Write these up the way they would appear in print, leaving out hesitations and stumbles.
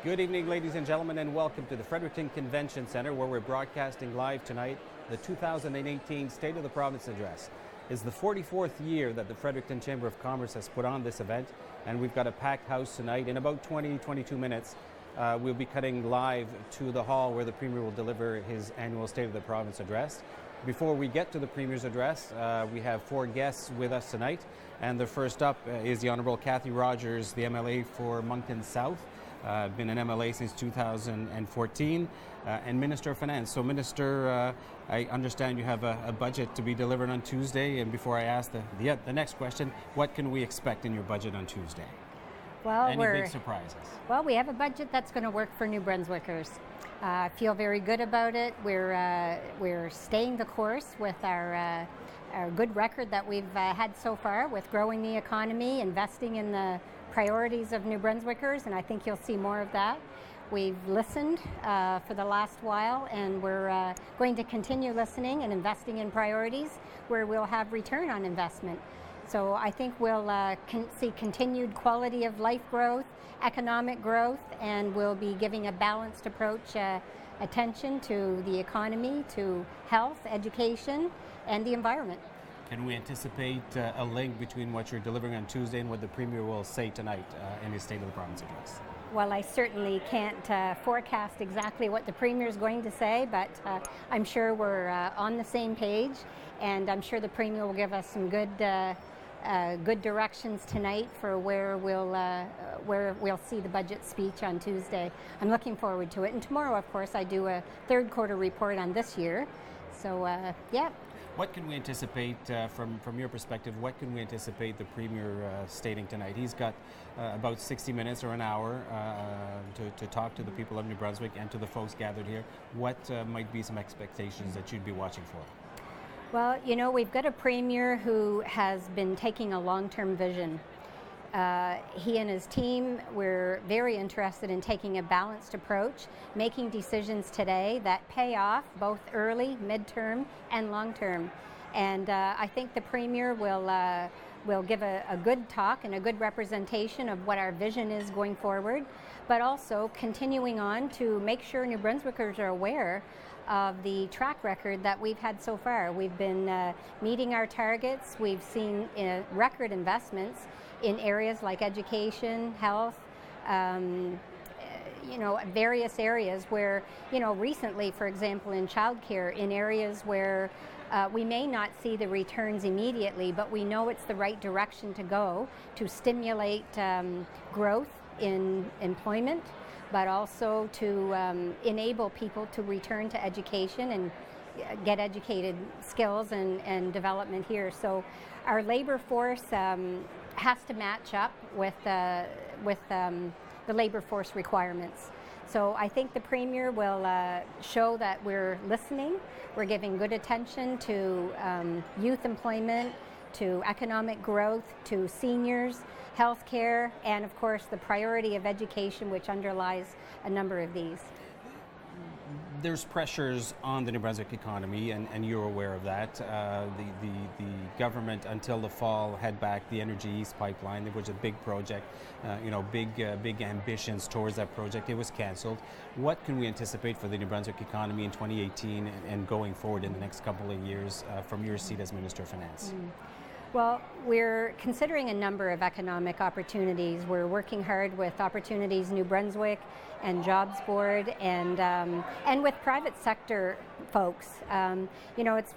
Good evening, ladies and gentlemen, and welcome to the Fredericton Convention Centre, where we're broadcasting live tonight the 2018 State of the Province Address. It's the 44th year that the Fredericton Chamber of Commerce has put on this event, and we've got a packed house tonight. In about 22 minutes, we'll be cutting live to the hall where the Premier will deliver his annual State of the Province Address. Before we get to the Premier's address, we have four guests with us tonight, and the first up is the Honourable Cathy Rogers, the MLA for Moncton South. Been an MLA since 2014 and Minister of Finance. So Minister, I understand you have a budget to be delivered on Tuesday, and before I ask the next question, what can we expect in your budget on Tuesday? Well, Any big surprises? Well, we have a budget that's going to work for New Brunswickers. I feel very good about it. We're staying the course with our good record that we've had so far with growing the economy, investing in the priorities of New Brunswickers, and I think you'll see more of that. We've listened for the last while, and we're going to continue listening and investing in priorities where we'll have return on investment. So I think we'll see continued quality of life growth, economic growth, and we'll be giving a balanced approach, attention to the economy, to health, education, and the environment. Can we anticipate a link between what you're delivering on Tuesday and what the Premier will say tonight in his State of the Province address? Well, I certainly can't forecast exactly what the Premier is going to say, but I'm sure we're on the same page, and I'm sure the Premier will give us some good directions tonight for where we'll see the budget speech on Tuesday. I'm looking forward to it, and tomorrow, of course, I do a third quarter report on this year. So, yeah. What can we anticipate from your perspective? What can we anticipate the Premier stating tonight? He's got about 60 minutes or an hour to talk to the people of New Brunswick and to the folks gathered here. What might be some expectations that you'd be watching for? Well, you know, we've got a Premier who has been taking a long-term vision. He and his team were very interested in taking a balanced approach, making decisions today that pay off both early, midterm, and long-term. And I think the Premier will give a good talk and a good representation of what our vision is going forward, but also continuing on to make sure New Brunswickers are aware of the track record that we've had so far. We've been meeting our targets. We've seen record investments in areas like education, health, various areas where, recently, for example, in childcare, in areas where we may not see the returns immediately, but we know it's the right direction to go to stimulate growth in employment, but also to enable people to return to education and get educated skills and development here. So our labor force has to match up with the labor force requirements. So I think the Premier will show that we're listening, we're giving good attention to youth employment, to economic growth, to seniors, healthcare, and of course the priority of education, which underlies a number of these. There's pressures on the New Brunswick economy, and you're aware of that. The government, until the fall, had backed the Energy East pipeline. There was a big project, big ambitions towards that project. It was cancelled. What can we anticipate for the New Brunswick economy in 2018 and going forward in the next couple of years from your seat as Minister of Finance? Well, we're considering a number of economic opportunities. We're working hard with Opportunities New Brunswick and Jobs Board and with private sector folks. It's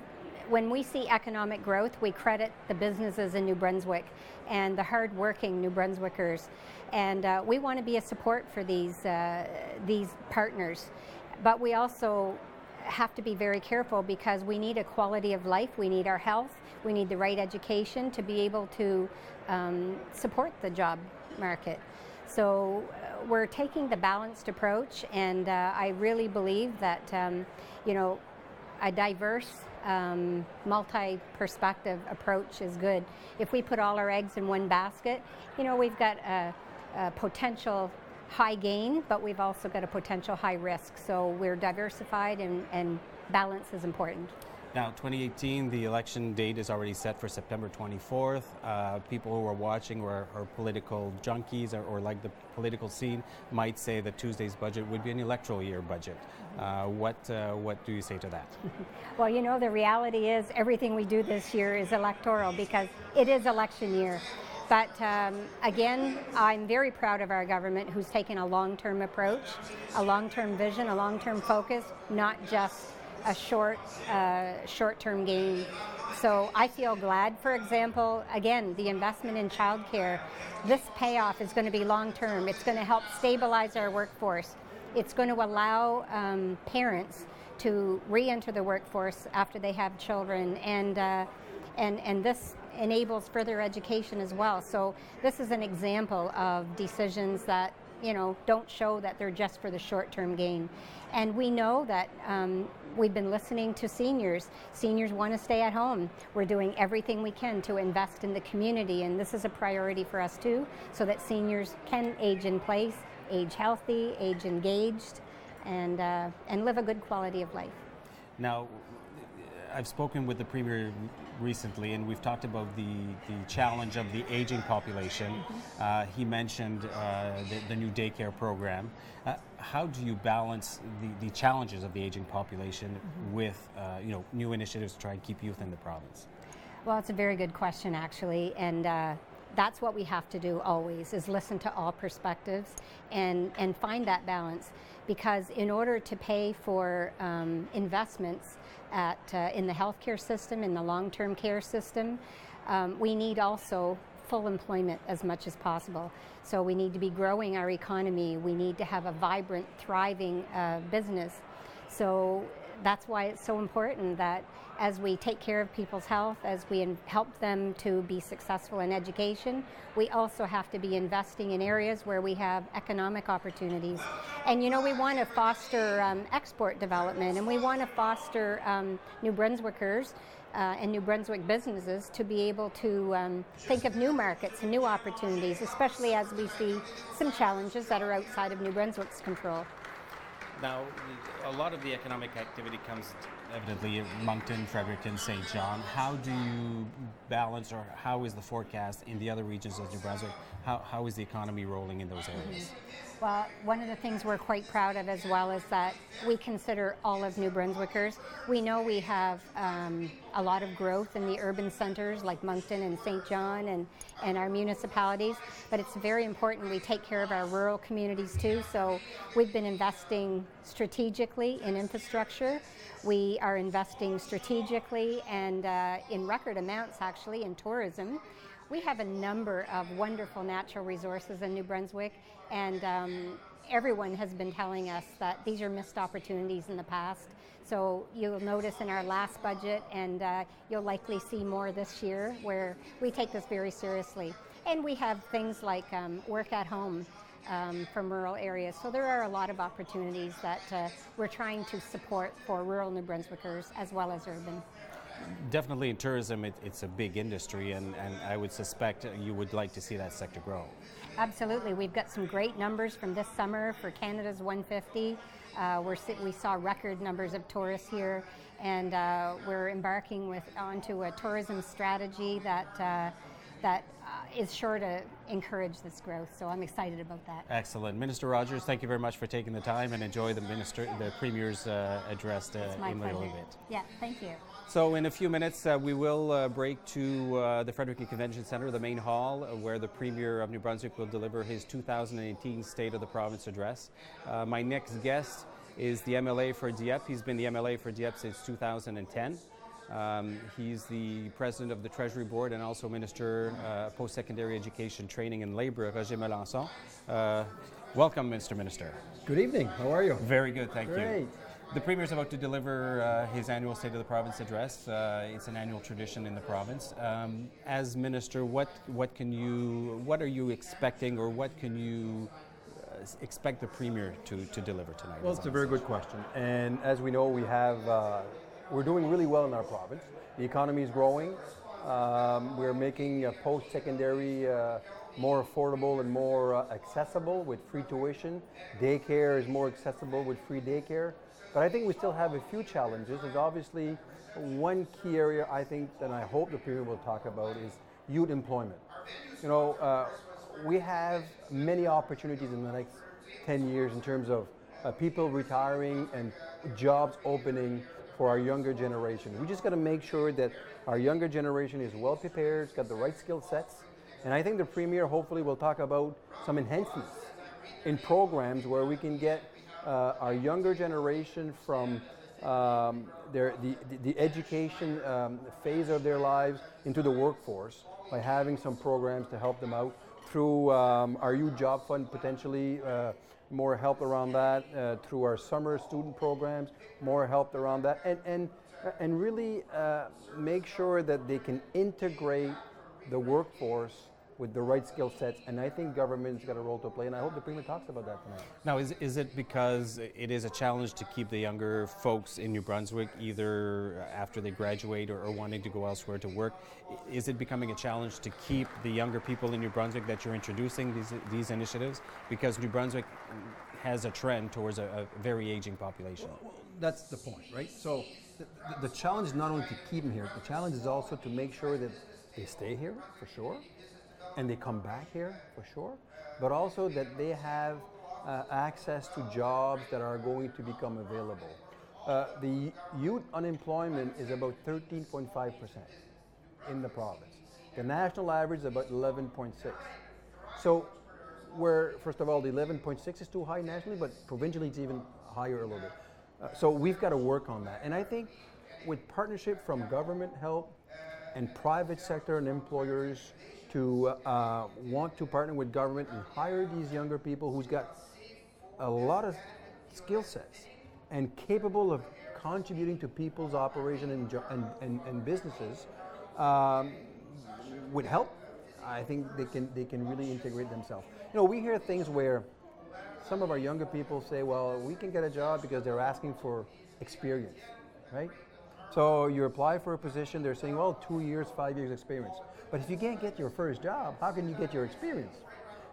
when we see economic growth, we credit the businesses in New Brunswick and the hard-working New Brunswickers, and we want to be a support for these partners. But we also have to be very careful because we need a quality of life, we need our health, we need the right education to be able to support the job market. So we're taking the balanced approach, and I really believe that a diverse, multi-perspective approach is good. If we put all our eggs in one basket, we've got a potential high gain, but we've also got a potential high risk. So we're diversified, and balance is important. Now, 2018, the election date is already set for September 24th. People who are watching or are political junkies or like the political scene might say that Tuesday's budget would be an electoral year budget. What do you say to that? Well, you know, the reality is everything we do this year is electoral because it is election year. But again, I'm very proud of our government who's taken a long-term approach, a long-term vision, a long-term focus, not just a short-term gain. So I feel glad, for example, again, the investment in childcare, this payoff is going to be long-term. It's going to help stabilize our workforce. It's going to allow parents to re-enter the workforce after they have children, and this enables further education as well. So this is an example of decisions that, you know, don't show that they're just for the short-term gain. And we know that we've been listening to seniors. Seniors want to stay at home. We're doing everything we can to invest in the community, and this is a priority for us too, so that seniors can age in place, age healthy, age engaged, and live a good quality of life. Now, I've spoken with the Premier recently, and we've talked about the challenge of the aging population. He mentioned the new Daycare Program. How do you balance the challenges of the aging population with new initiatives to try and keep youth in the province? Well, it's a very good question, actually, and that's what we have to do always, is listen to all perspectives and find that balance. Because in order to pay for investments in the healthcare system, in the long-term care system, we need also full employment as much as possible. So we need to be growing our economy. We need to have a vibrant, thriving business. So that's why it's so important that as we take care of people's health, as we help them to be successful in education, we also have to be investing in areas where we have economic opportunities. And you know, we want to foster export development, and we want to foster New Brunswickers and New Brunswick businesses to be able to think of new markets and new opportunities, especially as we see some challenges that are outside of New Brunswick's control. Now, a lot of the economic activity comes evidently in Moncton, Fredericton, St. John. How do you balance, or how is the forecast in the other regions of New Brunswick? How is the economy rolling in those areas? Well, one of the things we're quite proud of as well is that we consider all of New Brunswickers. We know we have a lot of growth in the urban centers like Moncton and St. John and our municipalities, but it's very important we take care of our rural communities too. So we've been investing strategically in infrastructure. We are investing strategically and in record amounts actually in tourism. We have a number of wonderful natural resources in New Brunswick, and everyone has been telling us that these are missed opportunities in the past. So you'll notice in our last budget, and you'll likely see more this year, where we take this very seriously. And we have things like work at home from rural areas. So there are a lot of opportunities that we're trying to support for rural New Brunswickers as well as urban. Definitely in tourism, it's a big industry, and I would suspect you would like to see that sector grow. Absolutely. We've got some great numbers from this summer for Canada's 150. We saw record numbers of tourists here, and we're embarking onto a tourism strategy that is sure to encourage this growth. So I'm excited about that. Excellent. Minister Rogers, thank you very much for taking the time, and enjoy the Premier's address in a little bit. Yeah, thank you. So in a few minutes, we will break to the Fredericton Convention Centre, the main hall, where the Premier of New Brunswick will deliver his 2018 State of the Province address. My next guest is the MLA for Dieppe. He's been the MLA for Dieppe since 2010. He's the President of the Treasury Board and also Minister Post-Secondary Education, Training and Labour, Roger Melançon. Welcome, Mr. Minister. Good evening. How are you? Very good, thank Great. you. The Premier is about to deliver his annual State of the Province address. It's an annual tradition in the province. As Minister, what are you expecting, or what can you expect the Premier to deliver tonight? Well, it's a very good question. And as we know, we're doing really well in our province. The economy is growing. We're making post-secondary more affordable and more accessible with free tuition. Daycare is more accessible with free daycare. But I think we still have a few challenges. There's obviously one key area I think that I hope the Premier will talk about is youth employment. You know, we have many opportunities in the next 10 years in terms of people retiring and jobs opening for our younger generation. We just got to make sure that our younger generation is well prepared, it's got the right skill sets. And I think the Premier hopefully will talk about some enhancements in programs where we can get our younger generation from the education phase of their lives into the workforce by having some programs to help them out through our youth job fund, potentially more help around that, through our summer student programs, more help around that, and really make sure that they can integrate the workforce with the right skill sets, and I think government's got a role to play, and I hope the Premier talks about that tonight. Now, is it because it is a challenge to keep the younger folks in New Brunswick, either after they graduate or wanting to go elsewhere to work? Is it becoming a challenge to keep the younger people in New Brunswick that you're introducing these initiatives? Because New Brunswick has a trend towards a very aging population. Well, that's the point, right? So the challenge is not only to keep them here, the challenge is also to make sure that they stay here, for sure, and they come back here, for sure, but also that they have access to jobs that are going to become available. The youth unemployment is about 13.5% in the province. The national average is about 11.6. So first of all, the 11.6 is too high nationally, but provincially it's even higher a little bit. So we've got to work on that. And I think with partnership from government help and private sector and employers to want to partner with government and hire these younger people who's got a lot of skill sets and capable of contributing to people's operation and businesses would help. I think they can really integrate themselves. You know, we hear things where some of our younger people say, well, we can get a job because they're asking for experience, right? So you apply for a position, they're saying, well, 2 years, 5 years experience. But if you can't get your first job, how can you get your experience?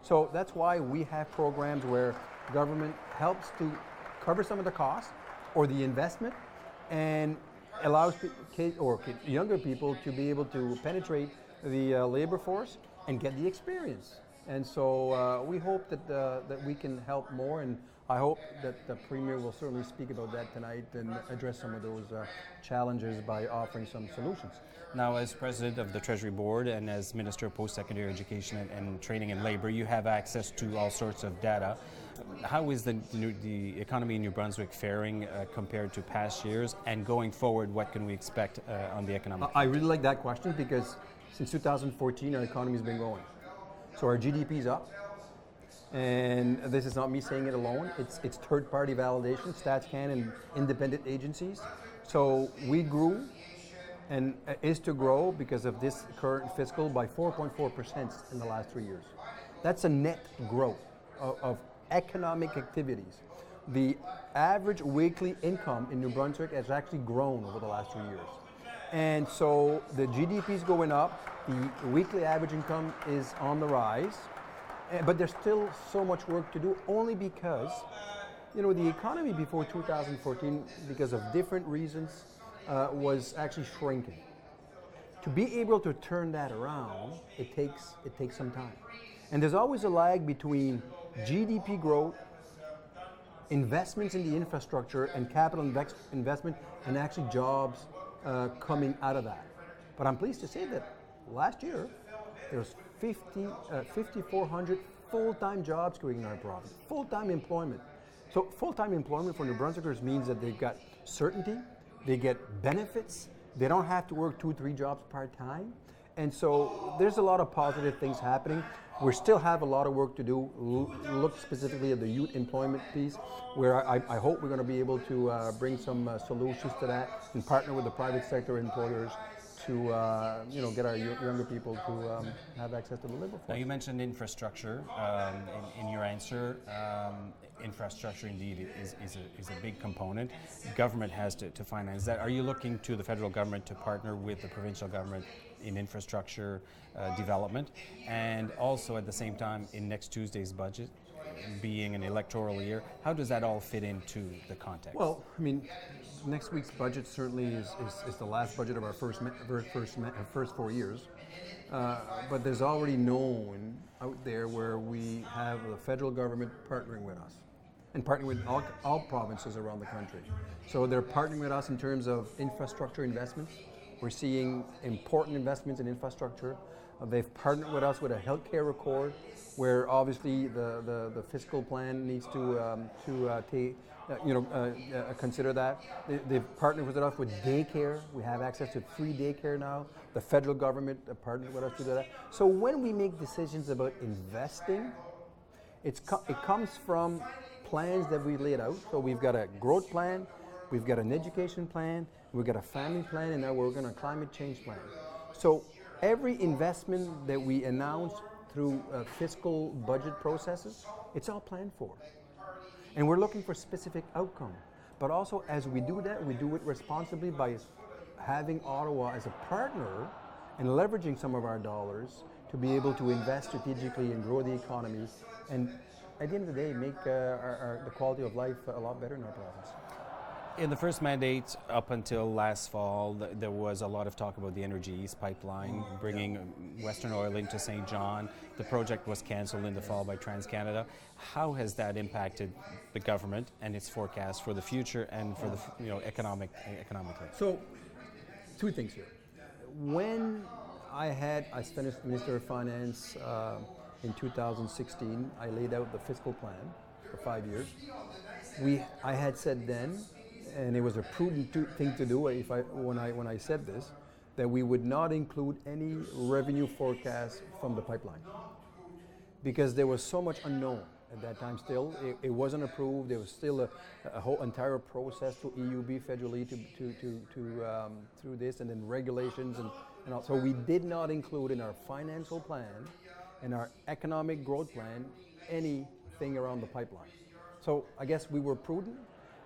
So that's why we have programs where government helps to cover some of the costs or the investment and allows younger people to be able to penetrate the labor force and get the experience. And so we hope that we can help more, and I hope that the Premier will certainly speak about that tonight and address some of those challenges by offering some solutions. Now, as President of the Treasury Board and as Minister of Post-Secondary Education and Training and Labour, you have access to all sorts of data. How is the economy in New Brunswick faring compared to past years? And going forward, what can we expect on the economic? I really like that question because since 2014, our economy has been growing. So our GDP is up. And this is not me saying it alone. It's third-party validation, StatsCan and independent agencies. So we grew and is to grow because of this current fiscal by 4.4% in the last 3 years. That's a net growth of economic activities. The average weekly income in New Brunswick has actually grown over the last 3 years. And so the GDP is going up, the weekly average income is on the rise, but there's still so much work to do only because, you know, the economy before 2014, because of different reasons, was actually shrinking. To be able to turn that around, it takes some time. And there's always a lag between GDP growth, investments in the infrastructure and capital investment, and actually jobs coming out of that. But I'm pleased to say that last year, there was 5,400 full-time jobs created in our province, full-time employment. So full-time employment for New Brunswickers means that they've got certainty, they get benefits, they don't have to work 2-3 jobs part-time. And so there's a lot of positive things happening. We still have a lot of work to do. Look specifically at the youth employment piece, where I hope we're going to be able to bring some solutions to that and partner with the private sector employers to get our younger people to have access to the labor force. Now, you mentioned infrastructure in your answer. Infrastructure indeed is a big component. Government has to finance that. Are you looking to the federal government to partner with the provincial government in infrastructure development, and also at the same time in next Tuesday's budget being an electoral year. How does that all fit into the context? Well, I mean, next week's budget certainly is the last budget of our first 4 years. But there's already known out there where we have the federal government partnering with us and partnering with all provinces around the country. So they're partnering with us in terms of infrastructure investments. We're seeing important investments in infrastructure. They've partnered with us with a healthcare accord, where obviously the fiscal plan needs to consider that. They've partnered with us with daycare. We have access to free daycare now. The federal government partnered with us to do that. So when we make decisions about investing, it comes from plans that we laid out. So we've got a growth plan, we've got an education plan, we've got a family plan, and now we're going to a climate change plan. So every investment that we announce through fiscal budget processes, it's all planned for. And we're looking for specific outcome. But also, as we do that, we do it responsibly by having Ottawa as a partner and leveraging some of our dollars to be able to invest strategically and grow the economy, and at the end of the day, make the quality of life a lot better in our province. In the first mandate, up until last fall, there was a lot of talk about the Energy East pipeline, bringing Western oil into St. John. The project was cancelled in the fall by TransCanada. How has that impacted the government and its forecast for the future and for the economically? So, two things here. When I spent as Minister of Finance in 2016, I laid out the fiscal plan for 5 years. I had said then, and it was a prudent thing to do when I said this, that we would not include any revenue forecast from the pipeline, because there was so much unknown at that time. Still, it wasn't approved. There was still a whole entire process through EUB federally through this, and then regulations and all. So we did not include in our financial plan and our economic growth plan anything around the pipeline. So I guess we were prudent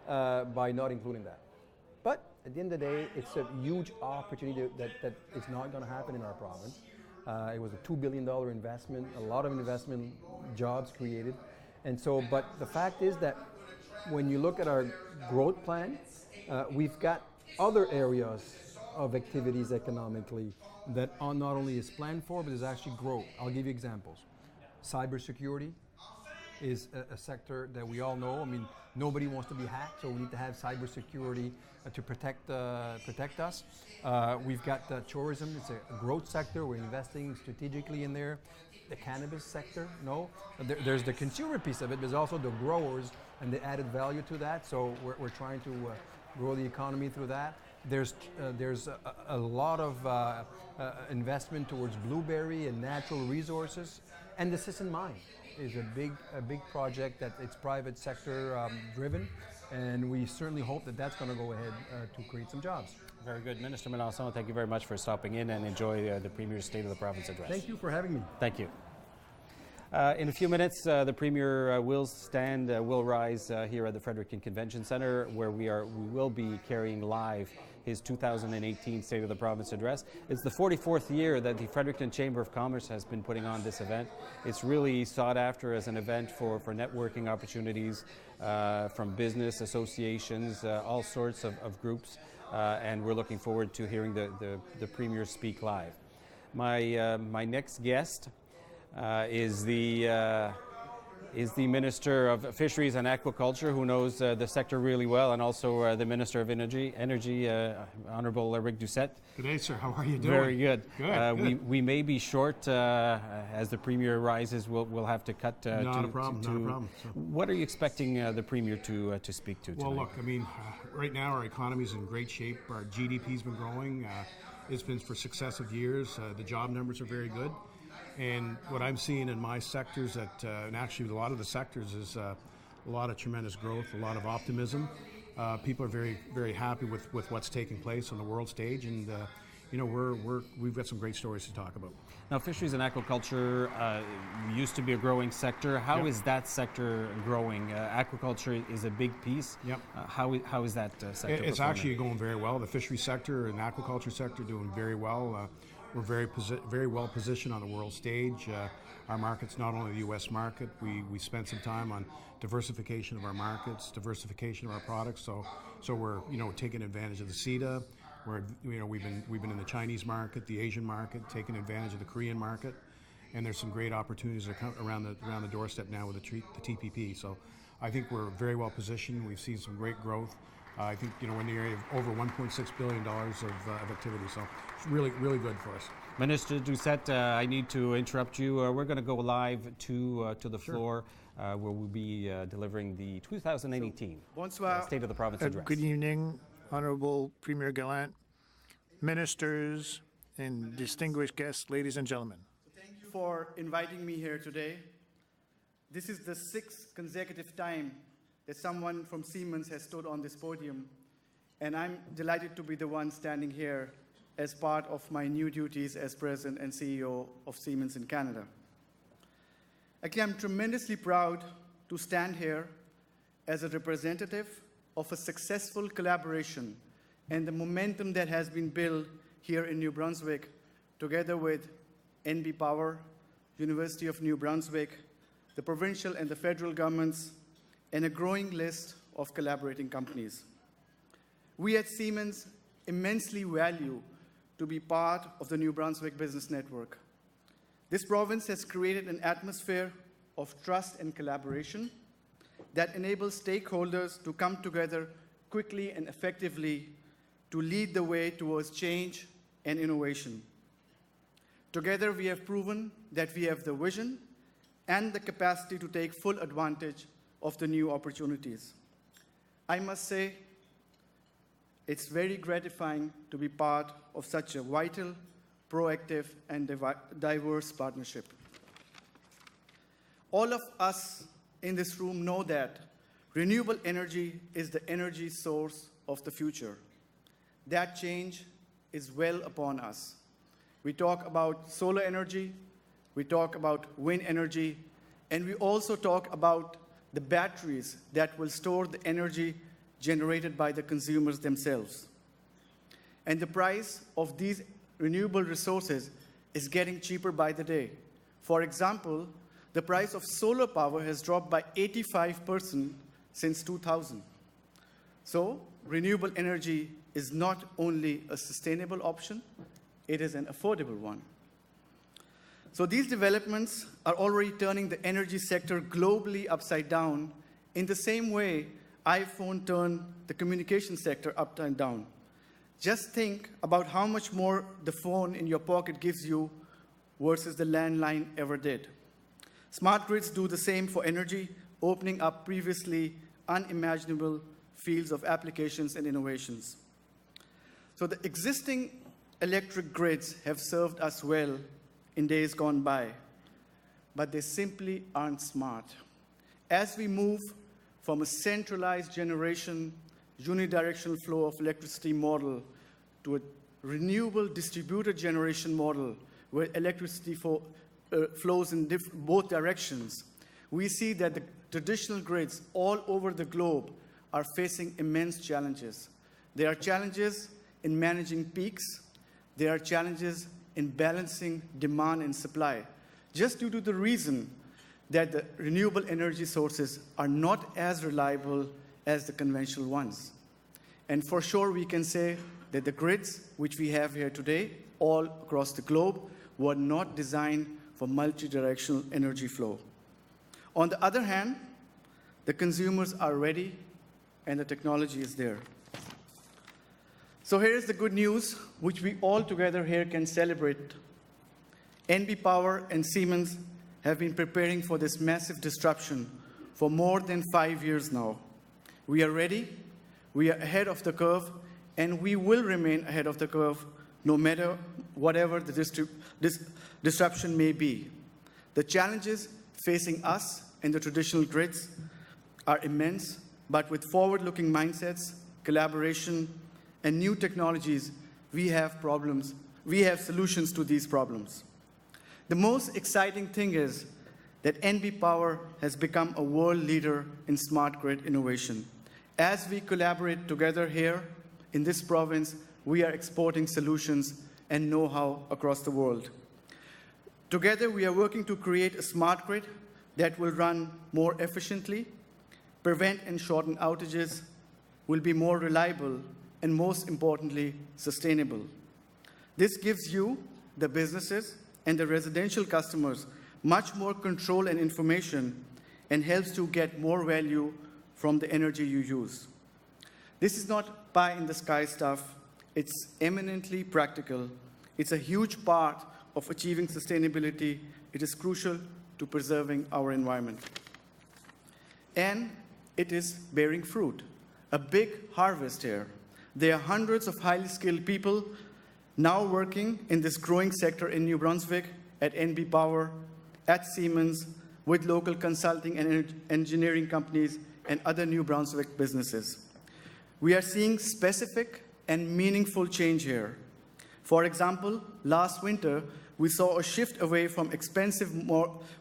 by not including that. But at the end of the day, it's a huge opportunity that is not going to happen in our province. It was a $2 billion investment, a lot of investment, jobs created. And so, but the fact is that when you look at our growth plan, we've got other areas of activities economically that are not only is planned for, but is actually growth. I'll give you examples. Cybersecurity is a sector that we all know. I mean, nobody wants to be hacked, so we need to have cybersecurity to protect us. We've got tourism. It's a growth sector. We're investing strategically in there. The cannabis sector, no. There's the consumer piece of it. There's also the growers and the added value to that. So we're trying to grow the economy through that. There's a lot of investment towards blueberry and natural resources, and the Sisson Mine is a big project that it's private sector driven, and we certainly hope that that's going to go ahead to create some jobs. Very good. Minister Melanson, thank you very much for stopping in, and enjoy the Premier's State of the Province address. Thank you for having me. Thank you. In a few minutes, the Premier will rise here at the Fredericton Convention Centre, where we will be carrying live his 2018 State of the Province address. It's the 44th year that the Fredericton Chamber of Commerce has been putting on this event. It's really sought after as an event for networking opportunities from business associations, all sorts of groups, and we're looking forward to hearing the Premier speak live. My next guest is the Minister of Fisheries and Aquaculture, who knows the sector really well, and also the Minister of Energy, Honourable Rick Doucette. Good day, sir. How are you doing? Very good. Good. We may be short as the Premier rises. We'll have to cut. Not a problem. So. What are you expecting the Premier to speak to tonight? Well, look, I mean, right now our economy is in great shape. Our GDP's been growing. It's been for successive years. The job numbers are very good. And what I'm seeing in my sectors, and actually a lot of the sectors, is a lot of tremendous growth, a lot of optimism. People are very, very happy with what's taking place on the world stage, and we've got some great stories to talk about. Now, fisheries and aquaculture used to be a growing sector. How is that sector growing? Aquaculture is a big piece. Yep. How is that sector? It's actually going very well. The fisheries sector and aquaculture sector doing very well. We're very well positioned on the world stage. Our market's not only the U.S. market. We spent some time on diversification of our markets, diversification of our products. So we're taking advantage of the CETA. We've been in the Chinese market, the Asian market, taking advantage of the Korean market, and there's some great opportunities around the doorstep now with the TPP. So I think we're very well positioned. We've seen some great growth. I think in the area of over $1.6 billion of activity. So it's really good for us. Minister Doucette, I need to interrupt you. We're going to go live to the floor where we'll be delivering the 2018 State of the Province Address. Good evening, Honorable Premier Gallant, ministers, and distinguished guests, ladies and gentlemen. Thank you for inviting me here today. This is the 6th consecutive time that someone from Siemens has stood on this podium, and I'm delighted to be the one standing here as part of my new duties as President and CEO of Siemens in Canada. Actually, I'm tremendously proud to stand here as a representative of a successful collaboration and the momentum that has been built here in New Brunswick, together with NB Power, University of New Brunswick, the provincial and the federal governments, and a growing list of collaborating companies. We at Siemens immensely value to be part of the New Brunswick Business Network. This province has created an atmosphere of trust and collaboration that enables stakeholders to come together quickly and effectively to lead the way towards change and innovation. Together, we have proven that we have the vision and the capacity to take full advantage of the new opportunities. I must say, it's very gratifying to be part of such a vital, proactive, and diverse partnership. All of us in this room know that renewable energy is the energy source of the future. That change is well upon us. We talk about solar energy, we talk about wind energy, and we also talk about the batteries that will store the energy generated by the consumers themselves. And the price of these renewable resources is getting cheaper by the day. For example, the price of solar power has dropped by 85% since 2000. So, renewable energy is not only a sustainable option, it is an affordable one. So these developments are already turning the energy sector globally upside down in the same way iPhone turned the communication sector upside down. Just think about how much more the phone in your pocket gives you versus the landline ever did. Smart grids do the same for energy, opening up previously unimaginable fields of applications and innovations. So the existing electric grids have served us well in days gone by, but they simply aren't smart. As we move from a centralized generation, unidirectional flow of electricity model to a renewable distributed generation model where electricity flows in both directions, we see that the traditional grids all over the globe are facing immense challenges. There are challenges in managing peaks. There are challenges in balancing demand and supply, just due to the reason that the renewable energy sources are not as reliable as the conventional ones. And for sure, we can say that the grids which we have here today, all across the globe, were not designed for multi-directional energy flow. On the other hand, the consumers are ready and the technology is there. So here is the good news, which we all together here can celebrate. NB Power and Siemens have been preparing for this massive disruption for more than 5 years now. We are ready, we are ahead of the curve, and we will remain ahead of the curve no matter whatever the disruption may be. The challenges facing us and the traditional grids are immense, but with forward-looking mindsets, collaboration, and new technologies, we have solutions to these problems. The most exciting thing is that NB Power has become a world leader in smart grid innovation. As we collaborate together here in this province, we are exporting solutions and know-how across the world. Together, we are working to create a smart grid that will run more efficiently, prevent and shorten outages, will be more reliable, and most importantly, sustainable. This gives you, the businesses, and the residential customers much more control and information and helps you get more value from the energy you use. This is not pie-in-the-sky stuff. It's eminently practical. It's a huge part of achieving sustainability. It is crucial to preserving our environment. And it is bearing fruit. A big harvest here. There are hundreds of highly skilled people now working in this growing sector in New Brunswick, at NB Power, at Siemens, with local consulting and engineering companies and other New Brunswick businesses. We are seeing specific and meaningful change here. For example, last winter, we saw a shift away from expensive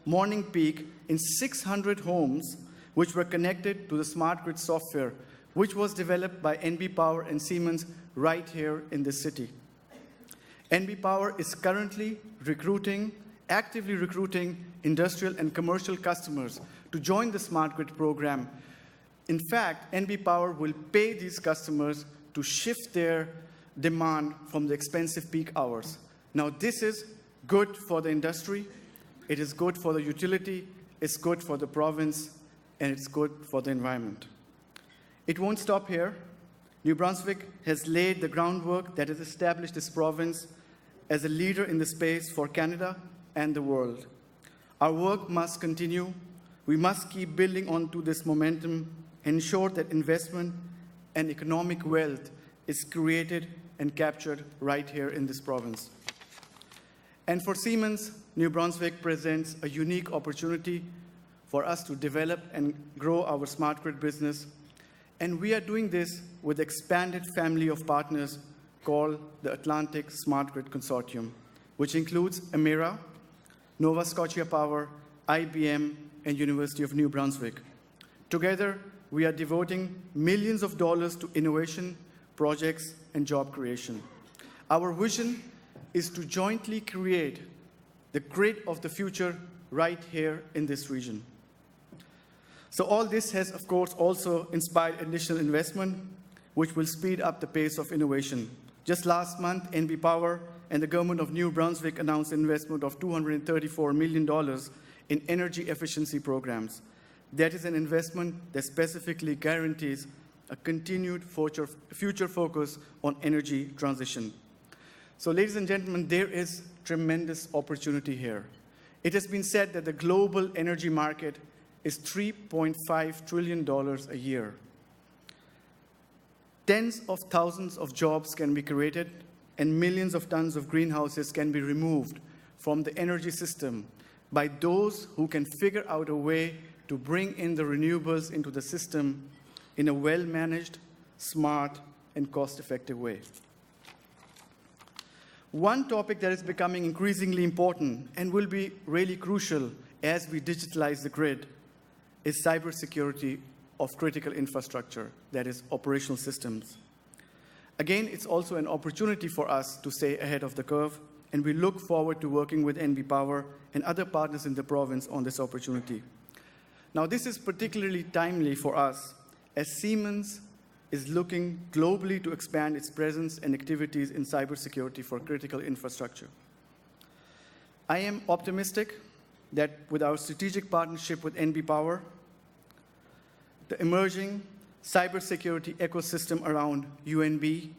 morning peak in 600 homes which were connected to the smart grid software, which was developed by NB Power and Siemens right here in this city. NB Power is currently actively recruiting industrial and commercial customers to join the smart grid program. In fact, NB Power will pay these customers to shift their demand from the expensive peak hours. Now, this is good for the industry, it is good for the utility, it's good for the province, and it's good for the environment. It won't stop here. New Brunswick has laid the groundwork that has established this province as a leader in the space for Canada and the world. Our work must continue. We must keep building onto this momentum, ensure that investment and economic wealth is created and captured right here in this province. And for Siemens, New Brunswick presents a unique opportunity for us to develop and grow our smart grid business. And we are doing this with an expanded family of partners called the Atlantic Smart Grid Consortium, which includes Emera, Nova Scotia Power, IBM, and University of New Brunswick. Together, we are devoting millions of dollars to innovation, projects, and job creation. Our vision is to jointly create the grid of the future right here in this region. So all this has, of course, also inspired additional investment, which will speed up the pace of innovation. Just last month, NB Power and the government of New Brunswick announced an investment of $234 million in energy efficiency programs. That is an investment that specifically guarantees a continued future focus on energy transition. So, ladies and gentlemen, there is tremendous opportunity here. It has been said that the global energy market is $3.5 trillion a year. Tens of thousands of jobs can be created, and millions of tons of greenhouses can be removed from the energy system by those who can figure out a way to bring in the renewables into the system in a well-managed, smart, and cost-effective way. One topic that is becoming increasingly important and will be really crucial as we digitalize the grid is cybersecurity of critical infrastructure, that is, operational systems. Again, it's also an opportunity for us to stay ahead of the curve, and we look forward to working with NB Power and other partners in the province on this opportunity. Now, this is particularly timely for us as Siemens is looking globally to expand its presence and activities in cybersecurity for critical infrastructure. I am optimistic that with our strategic partnership with NB Power, the emerging cybersecurity ecosystem around UNB,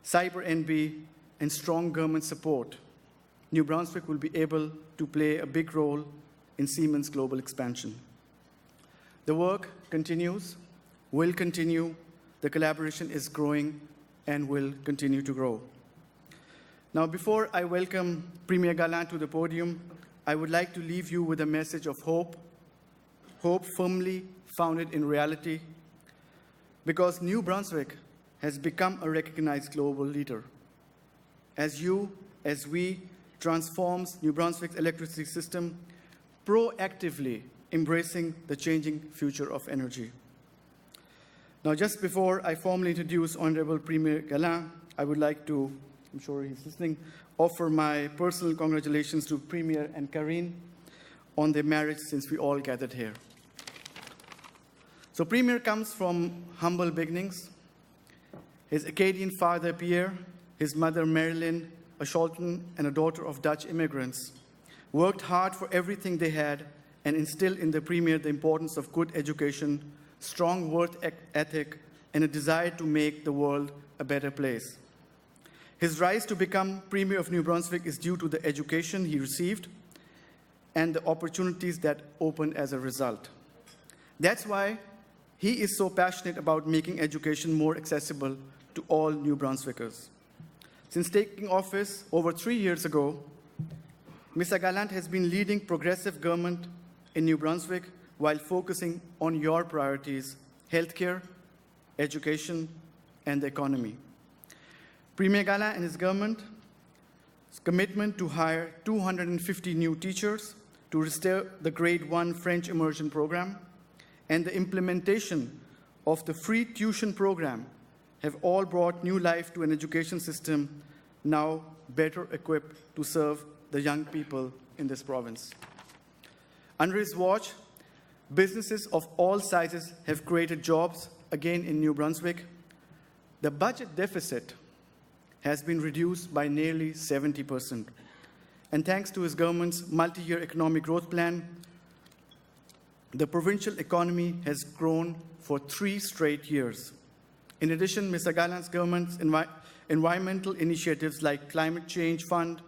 CyberNB, and strong government support, New Brunswick will be able to play a big role in Siemens' global expansion. The work continues, will continue, the collaboration is growing and will continue to grow. Now, before I welcome Premier Gallant to the podium, I would like to leave you with a message of hope, hope firmly founded in reality, because New Brunswick has become a recognized global leader. As we transforms New Brunswick's electricity system, proactively embracing the changing future of energy. Now, just before I formally introduce Honorable Premier Gallant, I would like to I'm sure he's listening, offer my personal congratulations to Premier and Karine on their marriage since we all gathered here. So Premier comes from humble beginnings. His Acadian father, Pierre, his mother, Marilyn, a Sholton and a daughter of Dutch immigrants, worked hard for everything they had and instilled in the Premier the importance of good education, strong work ethic, and a desire to make the world a better place. His rise to become Premier of New Brunswick is due to the education he received and the opportunities that opened as a result. That's why he is so passionate about making education more accessible to all New Brunswickers. Since taking office over 3 years ago, Mr. Gallant has been leading progressive government in New Brunswick while focusing on your priorities: healthcare, education, and the economy. Premier Gallant and his government's commitment to hire 250 new teachers, to restore the Grade 1 French immersion program, and the implementation of the free tuition program have all brought new life to an education system now better equipped to serve the young people in this province. Under his watch, businesses of all sizes have created jobs again in New Brunswick. The budget deficit has been reduced by nearly 70%. And thanks to his government's multi-year economic growth plan, the provincial economy has grown for 3 straight years. In addition, Mr. Gallant's government's environmental initiatives like Climate Change Fund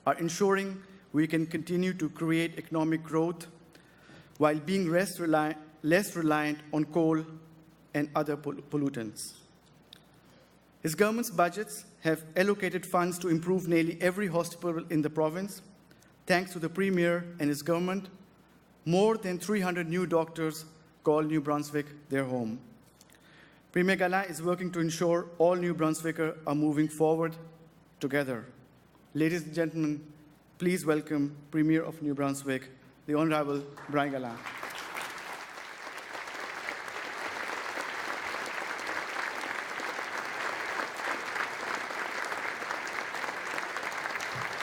are ensuring we can continue to create economic growth while being less reliant on coal and other pollutants. His government's budgets have allocated funds to improve nearly every hospital in the province. Thanks to the Premier and his government, more than 300 new doctors call New Brunswick their home. Premier Gallant is working to ensure all New Brunswickers are moving forward together. Ladies and gentlemen, please welcome Premier of New Brunswick, the Honorable Brian Gallant.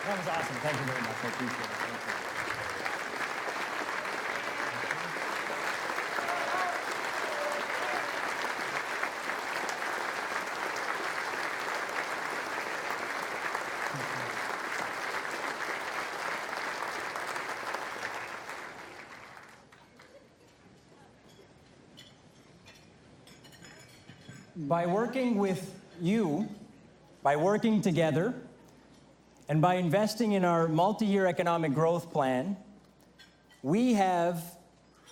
That was awesome. Thank you very much. I appreciate it. Thank you. By working with you, by working together, and by investing in our multi-year economic growth plan, we have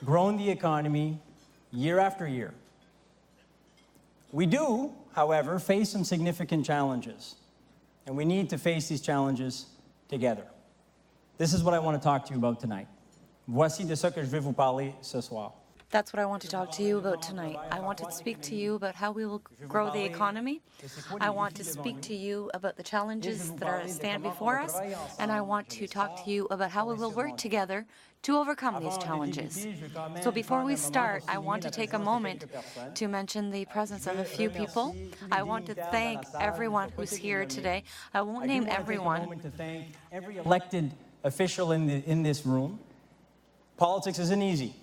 grown the economy year after year. We do, however, face some significant challenges, and we need to face these challenges together. This is what I want to talk to you about tonight. Voici de ce que je vais vous parler ce soir. That's what I want to talk to you about tonight. I want to speak to you about how we will grow the economy. I want to speak to you about the challenges that stand before us, and I want to talk to you about how we will work together to overcome these challenges. So before we start, I want to take a moment to mention the presence of a few people. I want to thank everyone who's here today. I won't name everyone. I want to thank every elected official in this room. Politics isn't easy.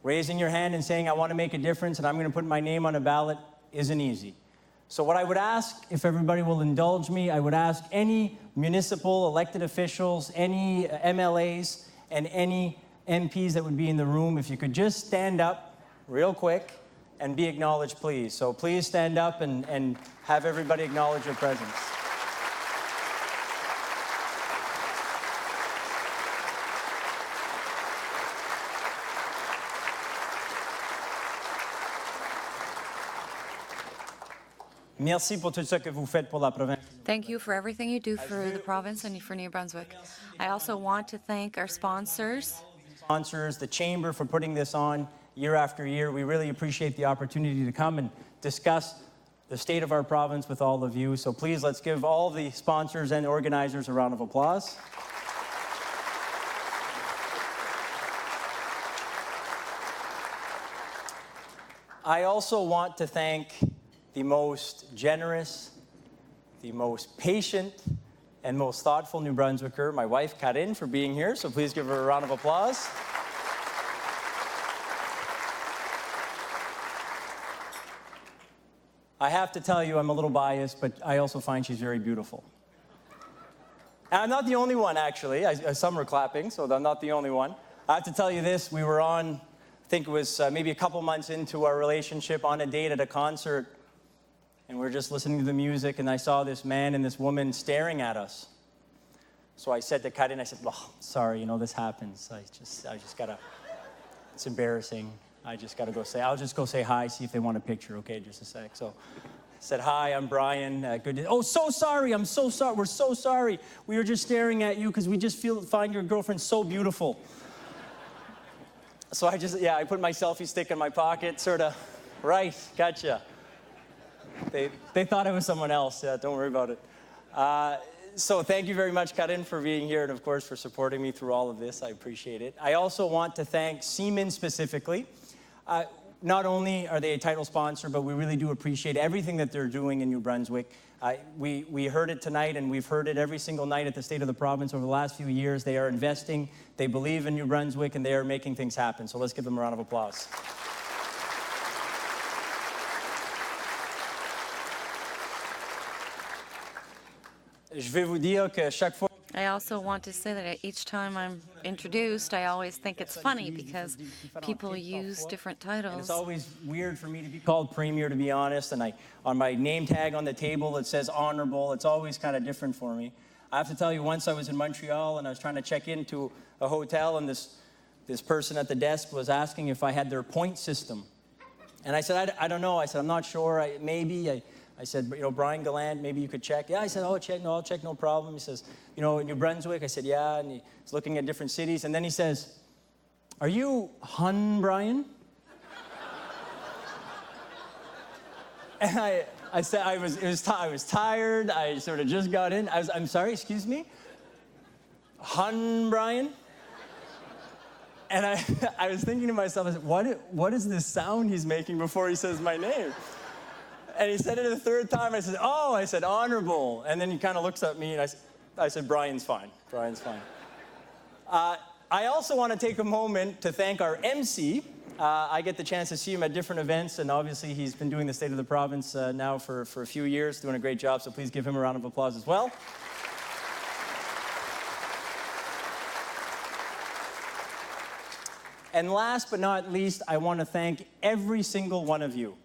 Raising your hand and saying, I want to make a difference and I'm going to put my name on a ballot isn't easy. So what I would ask, if everybody will indulge me, I would ask any municipal elected officials, any MLAs, and any MPs that would be in the room, if you could just stand up real quick and be acknowledged, please. So please stand up and have everybody acknowledge your presence. Merci pour tout ce que vous faites pour la province. Thank you for everything you do for the province and for New Brunswick. I also want to thank our sponsors. Sponsors, the Chamber for putting this on year after year. We really appreciate the opportunity to come and discuss the state of our province with all of you. So please, let's give all the sponsors and organizers a round of applause. I also want to thank the most generous, the most patient and most thoughtful New Brunswicker, my wife, Karine, for being here. So please give her a round of applause. I have to tell you, I'm a little biased, but I also find she's very beautiful. And I'm not the only one, actually. Some were clapping, so I'm not the only one. I have to tell you this. We were on, I think it was maybe a couple months into our relationship, on a date at a concert, and we were just listening to the music, and I saw this man and this woman staring at us. So I said to Karine, I said, "Oh, sorry, this happens. I just gotta, it's embarrassing. I just gotta go say, I'll just go say hi, see if they want a picture, okay, just a sec." So I said, "Hi, I'm Brian. Oh, so sorry, I'm so sorry. We're so sorry. We were just staring at you because we just find your girlfriend so beautiful." So I put my selfie stick in my pocket, sort of, right, gotcha. They thought it was someone else. Yeah, don't worry about it. So thank you very much, Karine, for being here and, of course, for supporting me through all of this. I appreciate it. I also want to thank Seaman specifically. Not only are they a title sponsor, but we really do appreciate everything that they're doing in New Brunswick. We heard it tonight, and we've heard it every single night at the State of the Province over the last few years. They are investing, they believe in New Brunswick, and they are making things happen. So let's give them a round of applause. I also want to say that each time I'm introduced, I always think it's funny because people use different titles. And it's always weird for me to be called Premier, to be honest, and on my name tag on the table it says Honorable. It's always kind of different for me. I have to tell you, once I was in Montreal and I was trying to check into a hotel, and this person at the desk was asking if I had their point system. And I said, I don't know. I said, I'm not sure. I said, Brian Gallant, maybe you could check. Yeah, I said, I'll check, no problem. He says, in New Brunswick? I said, yeah, and he's looking at different cities. And then he says, are you Hun, Brian? And I said, I was tired. I sort of just got in. I'm sorry, excuse me? Hun, Brian? And I was thinking to myself, I said, what is this sound he's making before he says my name? And he said it a third time. I said, oh, I said, Honorable. And then he kind of looks at me, and I said, Brian's fine. Brian's fine. I also want to take a moment to thank our MC. I get the chance to see him at different events, and obviously he's been doing the State of the Province now for a few years, doing a great job, so please give him a round of applause as well. And last but not least, I want to thank every single one of you.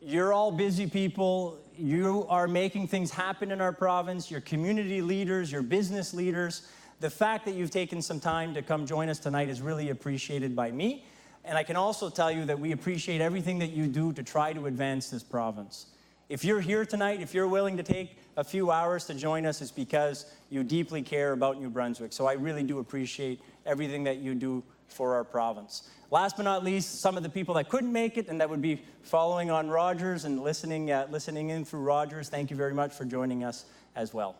You're all busy people. You are making things happen in our province. You're community leaders, you're business leaders. The fact that you've taken some time to come join us tonight is really appreciated by me. And I can also tell you that we appreciate everything that you do to try to advance this province. If you're here tonight, if you're willing to take a few hours to join us, it's because you deeply care about New Brunswick. So I really do appreciate everything that you do for our province. Last but not least, some of the people that couldn't make it and that would be following on Rogers and listening in through Rogers, thank you very much for joining us as well.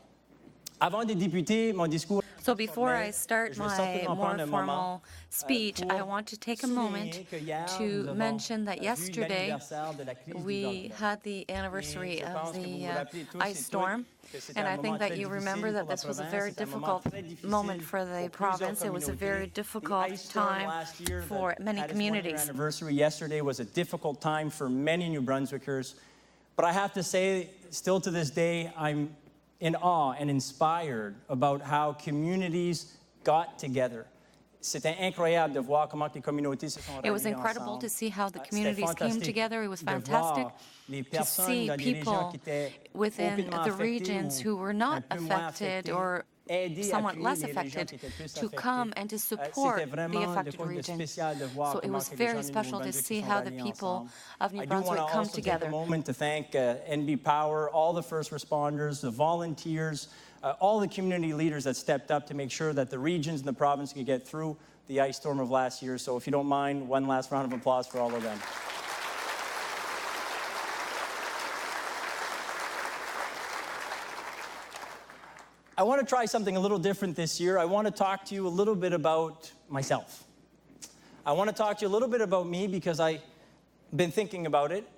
So before I start my more formal speech, I want to take a moment to mention that yesterday we had the anniversary of the ice storm, and I think that you remember that this was a very difficult moment for the province. It was a very difficult time for many communities. Anniversary yesterday was a difficult time for many New Brunswickers, but I have to say, still to this day, I'm in awe and inspired about how communities got together. It was incredible to see how the communities came together. It was fantastic to see people within the regions who were not affected or somewhat less affected to come and to support the affected regions. So it was very special to see how the people of New Brunswick come together. I do want to take a moment to thank NB Power, all the first responders, the volunteers, all the community leaders that stepped up to make sure that the regions and the province could get through the ice storm of last year. So if you don't mind, one last round of applause for all of them. I want to try something a little different this year. I want to talk to you a little bit about myself. I want to talk to you a little bit about me because I've been thinking about it.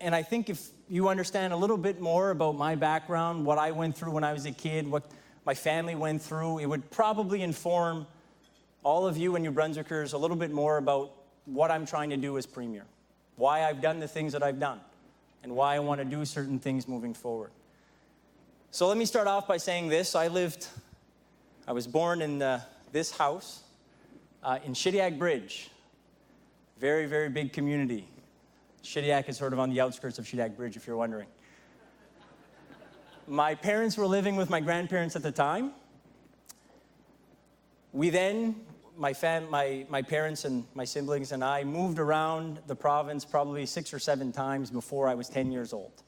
And I think if you understand a little bit more about my background, what I went through when I was a kid, what my family went through, it would probably inform all of you and New Brunswickers a little bit more about what I'm trying to do as Premier, why I've done the things that I've done, and why I want to do certain things moving forward. So let me start off by saying this. I was born in this house in Shediac Bridge. Very, very big community. Shediac is sort of on the outskirts of Shediac Bridge, if you're wondering. My parents were living with my grandparents at the time. We then, my parents and my siblings and I moved around the province probably 6 or 7 times before I was 10 years old.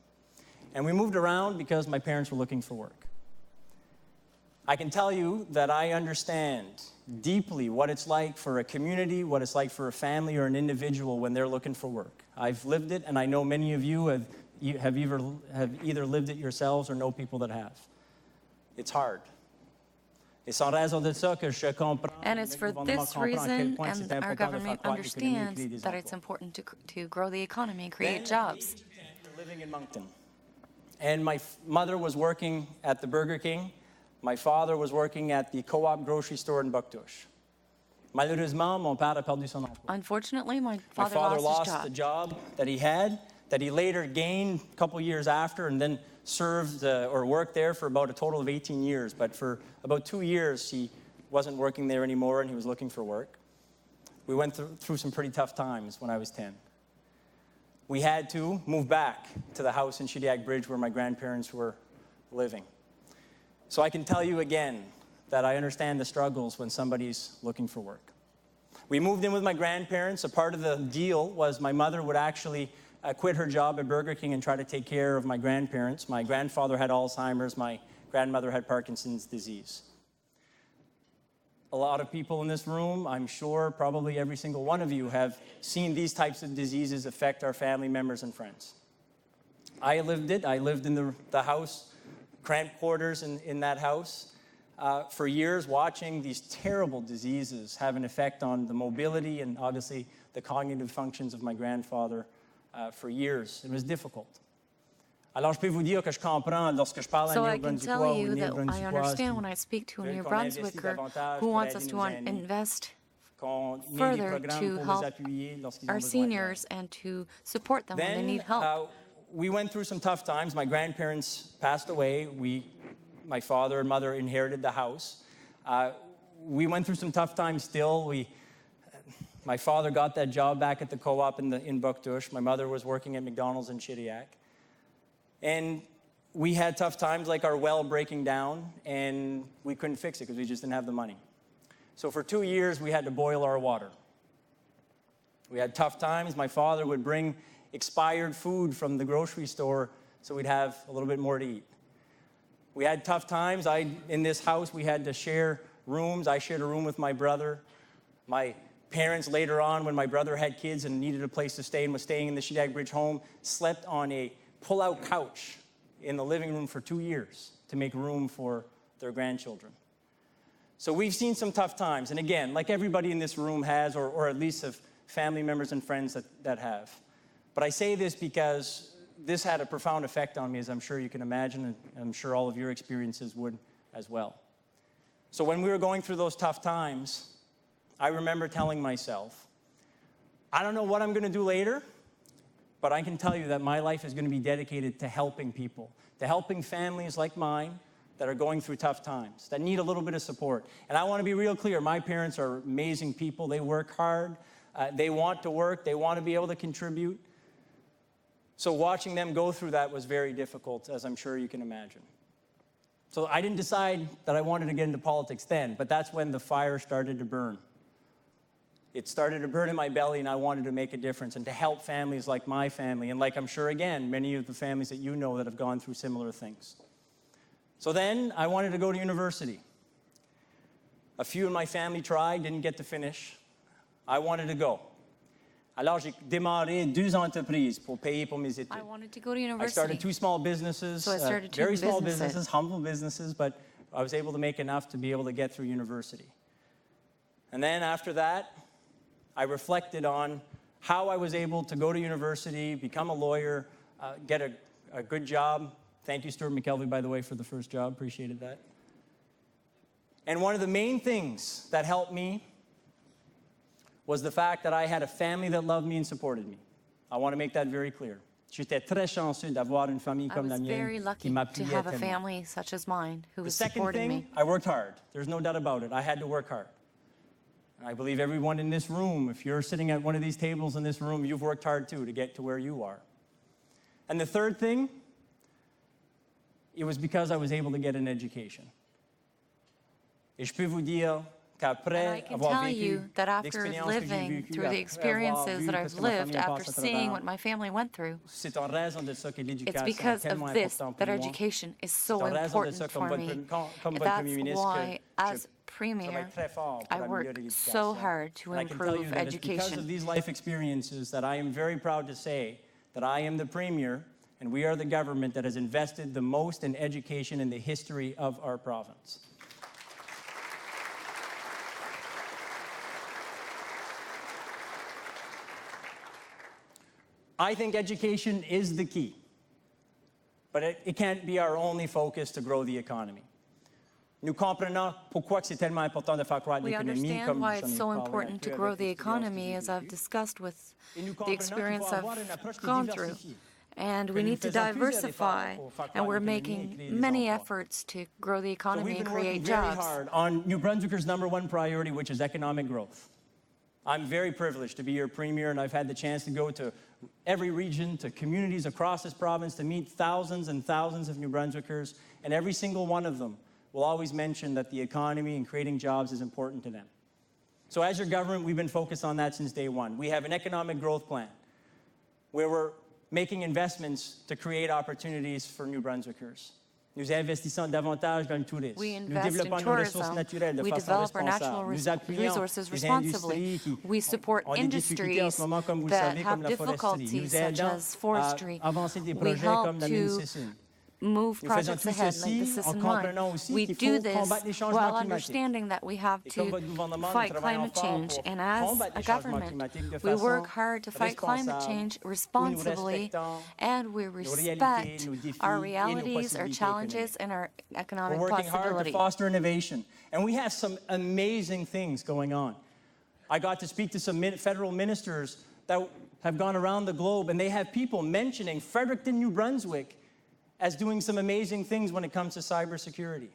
And we moved around because my parents were looking for work. I can tell you that I understand deeply what it's like for a community, what it's like for a family or an individual when they're looking for work. I've lived it, and I know many of you have either lived it yourselves or know people that have. It's hard. And it's for this reason, and our government understands that it's important to grow the economy and create jobs. Living in Moncton. And my mother was working at the Burger King. My father was working at the Co-op grocery store in Bucktouche. Malheureusement, mon père a perdu son emploi. Unfortunately, my My father lost lost the his job. job that he had, that he later gained a couple years after, and then served or worked there for about a total of 18 years. But for about 2 years, he wasn't working there anymore, and he was looking for work. We went through some pretty tough times when I was 10. We had to move back to the house in Shediac Bridge where my grandparents were living. So I can tell you again that I understand the struggles when somebody's looking for work. We moved in with my grandparents. A part of the deal was my mother would actually quit her job at Burger King and try to take care of my grandparents. My grandfather had Alzheimer's. My grandmother had Parkinson's disease. A lot of people in this room, I'm sure probably every single one of you, have seen these types of diseases affect our family members and friends. I lived it. I lived in the house, cramped quarters in that house for years, watching these terrible diseases have an effect on the mobility and obviously the cognitive functions of my grandfather for years. It was difficult. Alors, je peux vous dire que je comprends lorsque je parle à So un I can Néo-Brunswickois tell ou you une that I Néo-Brunswickoise understand when I speak to a New Brunswicker who wants us to invest further to help our seniors and to support them when they need help. We went through some tough times. My grandparents passed away. My father and mother inherited the house. We went through some tough times still. My father got that job back at the co-op in Bucktouche. My mother was working at McDonald's in Shediac. And we had tough times, like our well breaking down, and we couldn't fix it because we just didn't have the money. So for 2 years, we had to boil our water. We had tough times. My father would bring expired food from the grocery store so we'd have a little bit more to eat. We had tough times. In this house, we had to share rooms. I shared a room with my brother. My parents later on, when my brother had kids and needed a place to stay and was staying in the Shediac Bridge home, slept on a pull-out couch in the living room for 2 years to make room for their grandchildren. So we've seen some tough times. And again, like everybody in this room has, or at least have family members and friends that have. But I say this because this had a profound effect on me, as I'm sure you can imagine, and I'm sure all of your experiences would as well. So when we were going through those tough times, I remember telling myself, I don't know what I'm going to do later, but I can tell you that my life is going to be dedicated to helping people, to helping families like mine that are going through tough times, that need a little bit of support. And I want to be real clear. My parents are amazing people. They work hard. They want to work. They want to be able to contribute. So watching them go through that was very difficult, as I'm sure you can imagine. So I didn't decide that I wanted to get into politics then, but that's when the fire started to burn. It started to burn in my belly, and I wanted to make a difference and to help families like my family, and like I'm sure, again, many of the families that you know that have gone through similar things. So then I wanted to go to university. A few in my family tried, didn't get to finish. I wanted to go. Alors, j'ai démarré 2 entreprises pour payer pour mes études. I wanted to go to university. I started 2 small businesses, So I started 2 very small businesses, humble businesses, but I was able to make enough to be able to get through university. And then after that, I reflected on how I was able to go to university, become a lawyer, get a good job. Thank you, Stuart McKelvey, by the way, for the first job. Appreciated that. And one of the main things that helped me was the fact that I had a family that loved me and supported me. I want to make that very clear. J'étais très chanceux d'avoir une famille comme la mienne qui m'appuyait tellement. I was very lucky to have a family such as mine who was supporting me. The second thing, I worked hard. There's no doubt about it. I had to work hard. And I believe everyone in this room, if you're sitting at one of these tables in this room, you've worked hard too to get to where you are. And the third thing, it was because I was able to get an education. Et je peux vous dire and I can tell you that after living through the experiences that I've lived, after seeing what my family went through, it's because of this that education is so important for me. That's why, as Premier, I work so hard to improve education. It's because of these life experiences that I am very proud to say that I am the Premier and we are the government that has invested the most in education in the history of our province. I think education is the key, but it can't be our only focus to grow the economy. Nous comprenons pourquoi c'est tellement important de faire croître l'économie. We understand why it's so important to grow the economy, as I've discussed with the experience I've gone through. And we need to diversify, and we're making many efforts to grow the economy and create jobs. Very hard on New Brunswickers' #1 priority, which is economic growth. I'm very privileged to be your Premier, and I've had the chance to go to every region, to communities across this province, to meet thousands and thousands of New Brunswickers, and every single one of them will always mention that the economy and creating jobs is important to them. So as your government, we've been focused on that since day one. We have an economic growth plan where we're making investments to create opportunities for New Brunswickers. Nous investissons davantage dans le tourisme. We invest in tourism. We develop our natural resources responsibly. We support industries that have difficulties, such as forestry. We help to move projects ahead like the System 9. We do this while understanding that we have to fight climate change. And as a government, we work hard to fight climate change responsibly, and we respect our realities, our challenges, and our economic possibilities. We're working hard to foster innovation. And we have some amazing things going on. I got to speak to some federal ministers that have gone around the globe, and they have people mentioning Fredericton, New Brunswick, as doing some amazing things when it comes to cybersecurity.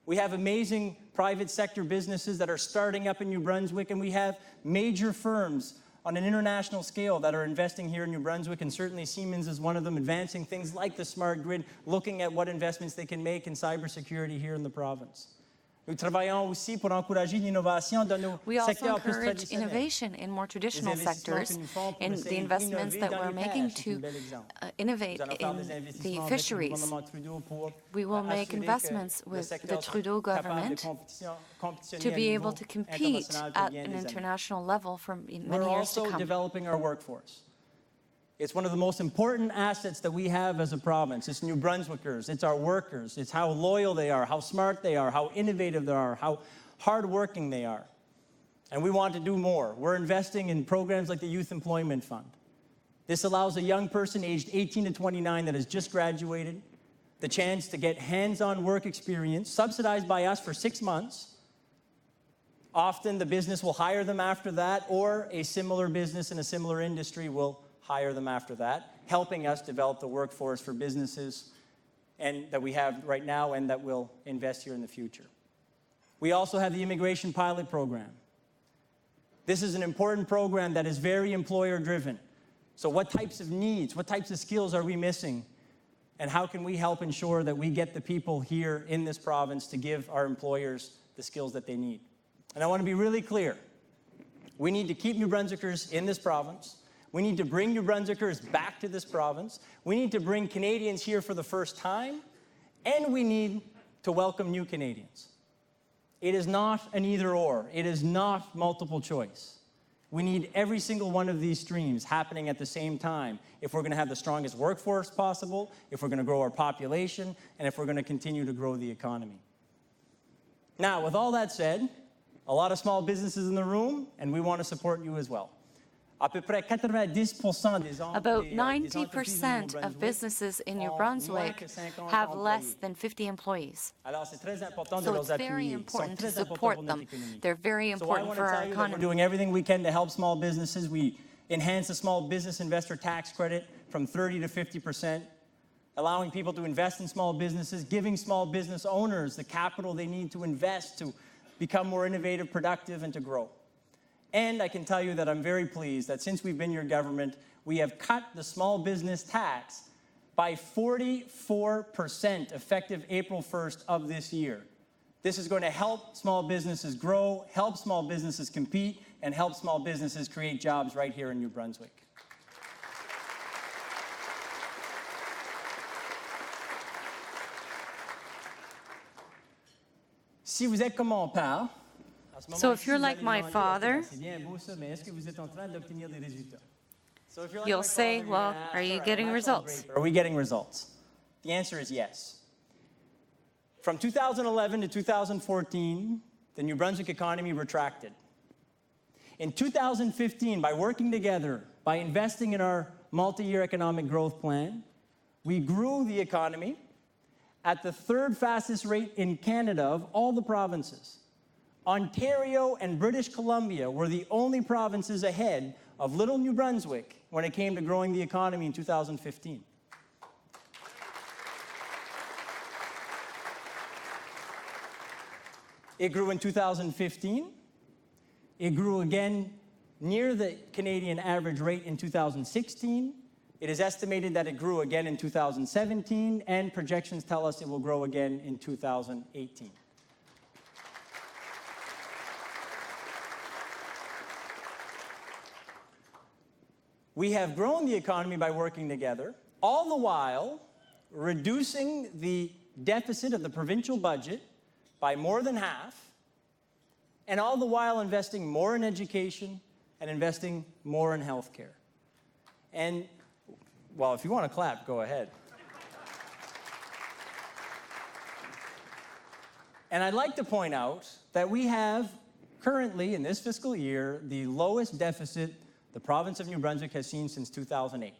We have amazing private sector businesses that are starting up in New Brunswick, and we have major firms on an international scale that are investing here in New Brunswick, and certainly Siemens is one of them, advancing things like the smart grid, looking at what investments they can make in cybersecurity here in the province. Nous travaillons aussi pour encourager l'innovation dans nos We also secteurs plus encourage traditionnels. innovation in more traditional sectors, in the investments that we're making to innovate in the fisheries. We will make investments with the Trudeau government to be able to compete at an international level for many years to We're also come. developing our workforce. It's one of the most important assets that we have as a province. It's New Brunswickers, it's our workers, it's how loyal they are, how smart they are, how innovative they are, how hardworking they are. And we want to do more. We're investing in programs like the Youth Employment Fund. This allows a young person aged 18 to 29 that has just graduated the chance to get hands-on work experience, subsidized by us for 6 months. Often the business will hire them after that, or a similar business in a similar industry will hire them after that, helping us develop the workforce for businesses and that we have right now and that we'll invest here in the future. We also have the Immigration Pilot Program. This is an important program that is very employer-driven. So what types of needs, what types of skills are we missing? And how can we help ensure that we get the people here in this province to give our employers the skills that they need? And I want to be really clear. We need to keep New Brunswickers in this province. We need to bring New Brunswickers back to this province. We need to bring Canadians here for the first time. And we need to welcome new Canadians. It is not an either-or. It is not multiple choice. We need every single one of these streams happening at the same time if we're going to have the strongest workforce possible, if we're going to grow our population, and if we're going to continue to grow the economy. Now, with all that said, a lot of small businesses in the room, and we want to support you as well. About 90% of businesses in New Brunswick have less than 50 employees. So it's very important to support them. They're very important for our economy. We're doing everything we can to help small businesses. We enhanced the small business investor tax credit from 30 to 50%, allowing people to invest in small businesses, giving small business owners the capital they need to invest to become more innovative, productive, and to grow. And I can tell you that I'm very pleased that since we've been your government, we have cut the small business tax by 44% effective April 1st of this year. This is going to help small businesses grow, help small businesses compete, and help small businesses create jobs right here in New Brunswick. Si vous êtes comme mon père, so if you're like my father, you'll say, well, are you getting results? Are we getting results? The answer is yes. From 2011 to 2014, the New Brunswick economy retracted. In 2015, by working together, by investing in our multi-year economic growth plan, we grew the economy at the third fastest rate in Canada of all the provinces. Ontario and British Columbia were the only provinces ahead of little New Brunswick when it came to growing the economy in 2015. It grew in 2015. It grew again near the Canadian average rate in 2016. It is estimated that it grew again in 2017, and projections tell us it will grow again in 2018. We have grown the economy by working together, all the while reducing the deficit of the provincial budget by more than half, and all the while investing more in education and investing more in healthcare. And, well, if you want to clap, go ahead. And I'd like to point out that we have currently, in this fiscal year, the lowest deficit the province of New Brunswick has seen since 2008.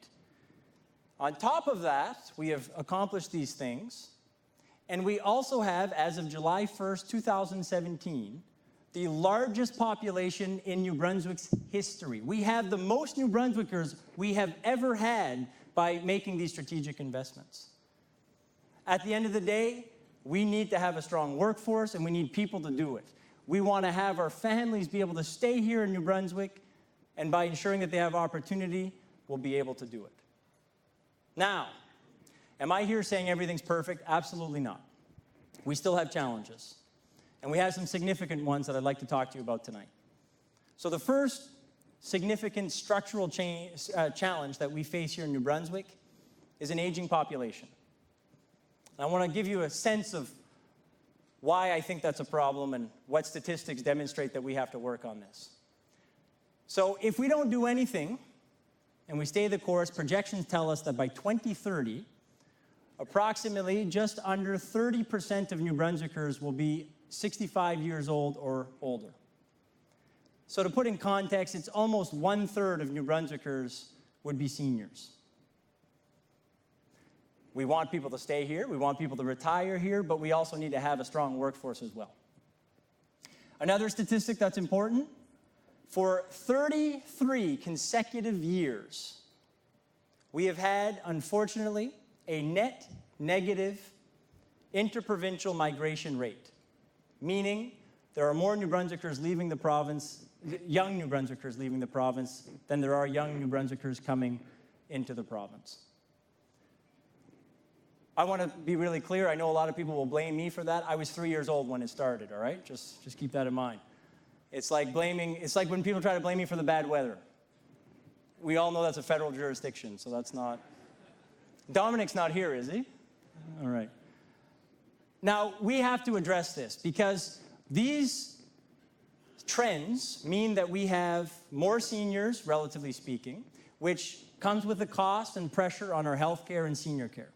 On top of that, we have accomplished these things, and we also have, as of July 1st, 2017, the largest population in New Brunswick's history. We have the most New Brunswickers we have ever had by making these strategic investments. At the end of the day, we need to have a strong workforce, and we need people to do it. We want to have our families be able to stay here in New Brunswick, and by ensuring that they have opportunity, we'll be able to do it. Now, am I here saying everything's perfect? Absolutely not. We still have challenges. And we have some significant ones that I'd like to talk to you about tonight. So the first significant structural challenge that we face here in New Brunswick is an aging population. And I want to give you a sense of why I think that's a problem and what statistics demonstrate that we have to work on this. So if we don't do anything, and we stay the course, projections tell us that by 2030, approximately just under 30% of New Brunswickers will be 65 years old or older. So to put in context, it's almost 1/3 of New Brunswickers would be seniors. We want people to stay here, we want people to retire here, but we also need to have a strong workforce as well. Another statistic that's important, for 33 consecutive years, we have had, unfortunately, a net negative interprovincial migration rate, meaning there are more New Brunswickers leaving the province, young New Brunswickers leaving the province, than there are young New Brunswickers coming into the province. I want to be really clear. I know a lot of people will blame me for that. I was 3 years old when it started, all right? Just keep that in mind. It's like when people try to blame me for the bad weather. We all know that's a federal jurisdiction, so that's not. Dominic's not here, is he? All right. Now, we have to address this because these trends mean that we have more seniors, relatively speaking, which comes with a cost and pressure on our health care and senior care.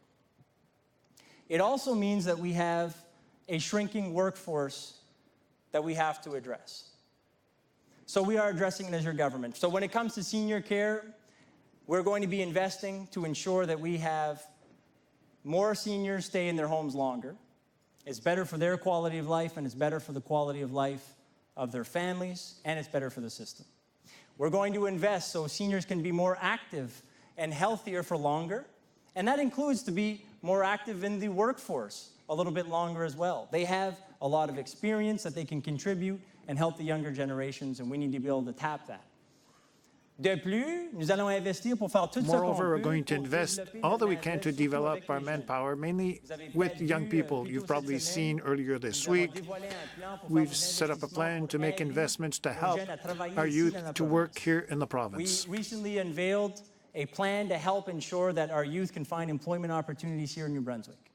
It also means that we have a shrinking workforce that we have to address. So we are addressing it as your government. So when it comes to senior care, we're going to be investing to ensure that we have more seniors stay in their homes longer. It's better for their quality of life, and it's better for the quality of life of their families, and it's better for the system. We're going to invest so seniors can be more active and healthier for longer, and that includes to be more active in the workforce a little bit longer as well. They have a lot of experience that they can contribute and help the younger generations, and we need to be able to tap that. Moreover, we're going to invest all that we can to develop our manpower, mainly with young people. You've probably seen earlier this week, we've set up a plan to make investments to help our youth to work here in the province. We recently unveiled a plan to help ensure that our youth can find employment opportunities here in New Brunswick.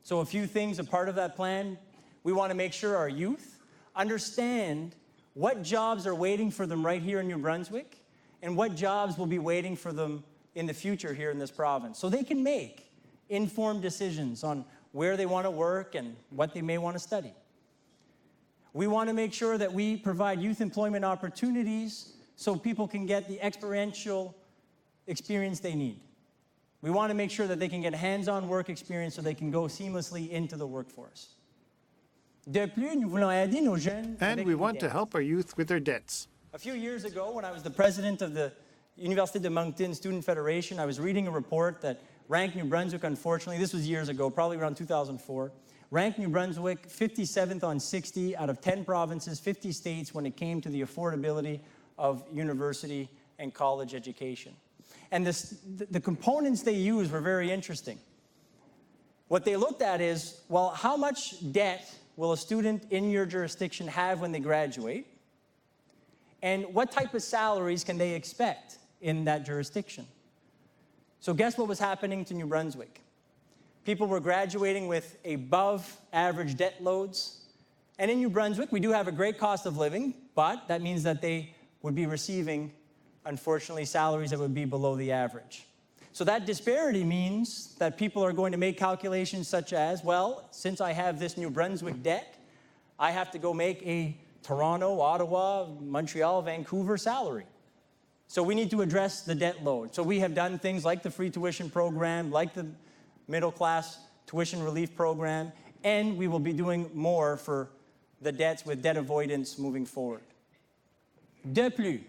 So a few things, a part of that plan, we want to make sure our youth understand what jobs are waiting for them right here in New Brunswick, and what jobs will be waiting for them in the future here in this province, so they can make informed decisions on where they want to work and what they may want to study. We want to make sure that we provide youth employment opportunities so people can get the experiential experience they need. We want to make sure that they can get hands-on work experience so they can go seamlessly into the workforce. And we want to help our youth with their debts. A few years ago, when I was the president of the Université de Moncton Student Federation, I was reading a report that ranked New Brunswick, unfortunately, this was years ago, probably around 2004, ranked New Brunswick 57th on 60 out of 10 provinces, 50 states when it came to the affordability of university and college education. And the components they used were very interesting. What they looked at is, well, how much debt will a student in your jurisdiction have when they graduate? And what type of salaries can they expect in that jurisdiction? So guess what was happening to New Brunswick? People were graduating with above average debt loads. And in New Brunswick, we do have a great cost of living, but that means that they would be receiving, unfortunately, salaries that would be below the average. So that disparity means that people are going to make calculations such as, well, since I have this New Brunswick debt, I have to go make a Toronto, Ottawa, Montreal, Vancouver salary. So we need to address the debt load. So we have done things like the free tuition program, like the middle class tuition relief program, and we will be doing more for the debts with debt avoidance moving forward. De plus,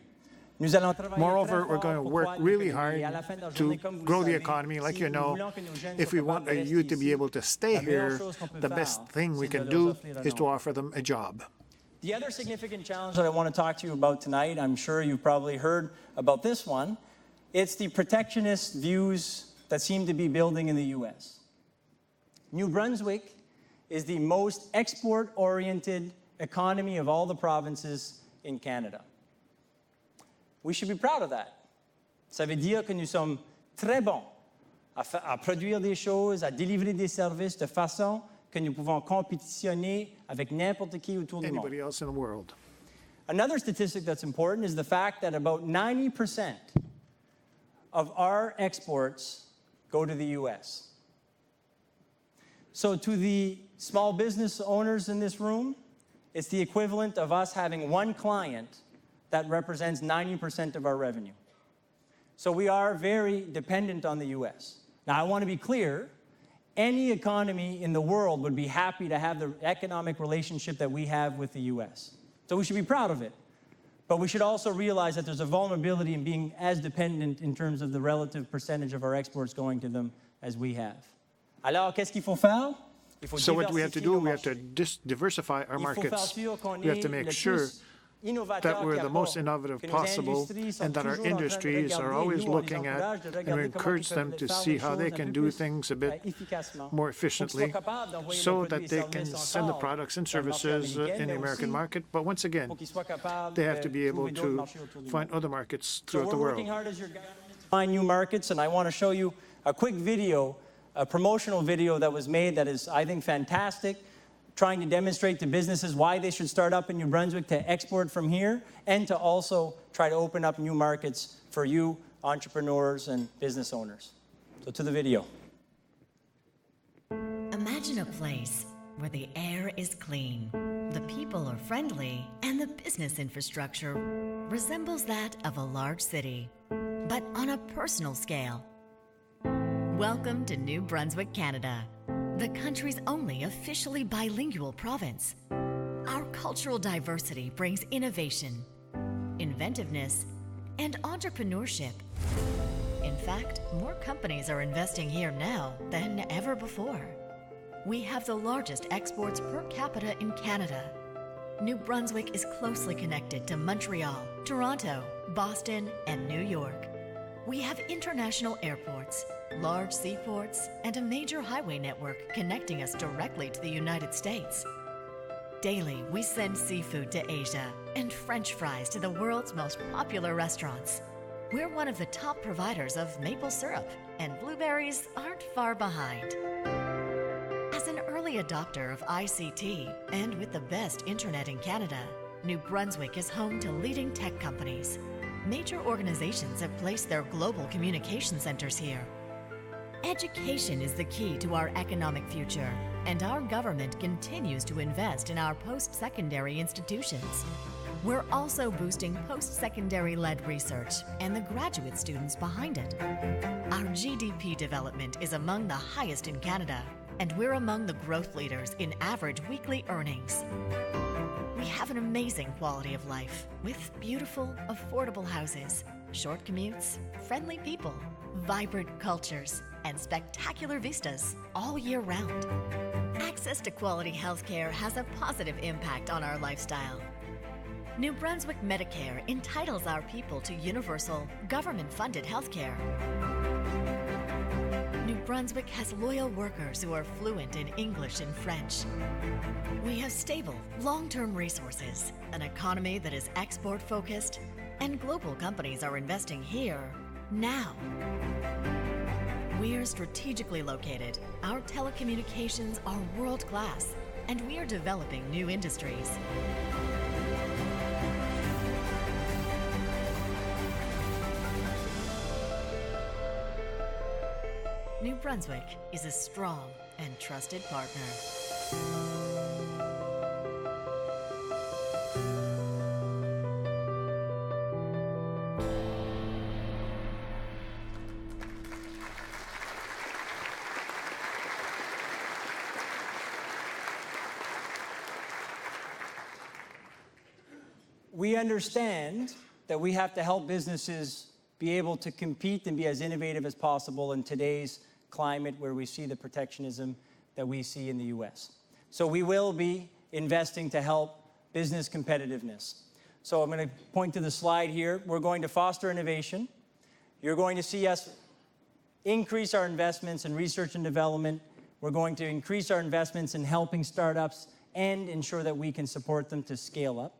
moreover, we're going to work really hard to grow the economy. Like you know, if we want our youth to be able to stay here, the best thing we can do is to offer them a job. The other significant challenge that I want to talk to you about tonight, I'm sure you've probably heard about this one, it's the protectionist views that seem to be building in the U.S. New Brunswick is the most export-oriented economy of all the provinces in Canada. We should be proud of that. Ça veut dire que nous sommes très bons à produire des choses, à délivrer des services de façon que nous pouvons compétitionner avec n'importe qui autour du monde. Anybody else in the world. Another statistic that's important is the fact that about 90% of our exports go to the U.S. So to the small business owners in this room, it's the equivalent of us having one client that represents 90% of our revenue. So we are very dependent on the U.S. Now, I want to be clear, any economy in the world would be happy to have the economic relationship that we have with the U.S. So we should be proud of it. But we should also realize that there's a vulnerability in being as dependent in terms of the relative percentage of our exports going to them as we have. Alors, qu'est-ce qu'il faut faire? So what we have to do, we have to diversify our markets. We have to make sure that we're the most innovative possible and that our industries are always looking at, and we encourage them to see how they can do things a bit more efficiently so that they can send the products and services in the American market. But once again, they have to be able to find other markets throughout the world. We're working hard as your government to find new markets, and I want to show you a quick video, a promotional video that was made that is, I think, fantastic, trying to demonstrate to businesses why they should start up in New Brunswick to export from here and to also try to open up new markets for you entrepreneurs and business owners. So to the video. Imagine a place where the air is clean, the people are friendly, and the business infrastructure resembles that of a large city, but on a personal scale. Welcome to New Brunswick, Canada, the country's only officially bilingual province. Our cultural diversity brings innovation, inventiveness, and entrepreneurship. In fact, more companies are investing here now than ever before. We have the largest exports per capita in Canada. New Brunswick is closely connected to Montreal, Toronto, Boston, and New York. We have international airports, large seaports, and a major highway network connecting us directly to the United States. Daily, we send seafood to Asia and French fries to the world's most popular restaurants. We're one of the top providers of maple syrup, and blueberries aren't far behind. As an early adopter of ICT and with the best internet in Canada, New Brunswick is home to leading tech companies. Major organizations have placed their global communication centers here. Education is the key to our economic future, and our government continues to invest in our post-secondary institutions. We're also boosting post-secondary-led research and the graduate students behind it. Our GDP development is among the highest in Canada, and we're among the growth leaders in average weekly earnings. We have an amazing quality of life with beautiful, affordable houses, short commutes, friendly people, vibrant cultures, and spectacular vistas all year round. Access to quality healthcare has a positive impact on our lifestyle. New Brunswick Medicare entitles our people to universal, government-funded healthcare. New Brunswick has loyal workers who are fluent in English and French. We have stable, long-term resources, an economy that is export-focused, and global companies are investing here, now. We are strategically located, our telecommunications are world-class, and we are developing new industries. New Brunswick is a strong and trusted partner. We understand that we have to help businesses be able to compete and be as innovative as possible in today's climate where we see the protectionism that we see in the U.S. So we will be investing to help business competitiveness. So I'm going to point to the slide here. We're going to foster innovation. You're going to see us increase our investments in research and development. We're going to increase our investments in helping startups and ensure that we can support them to scale up.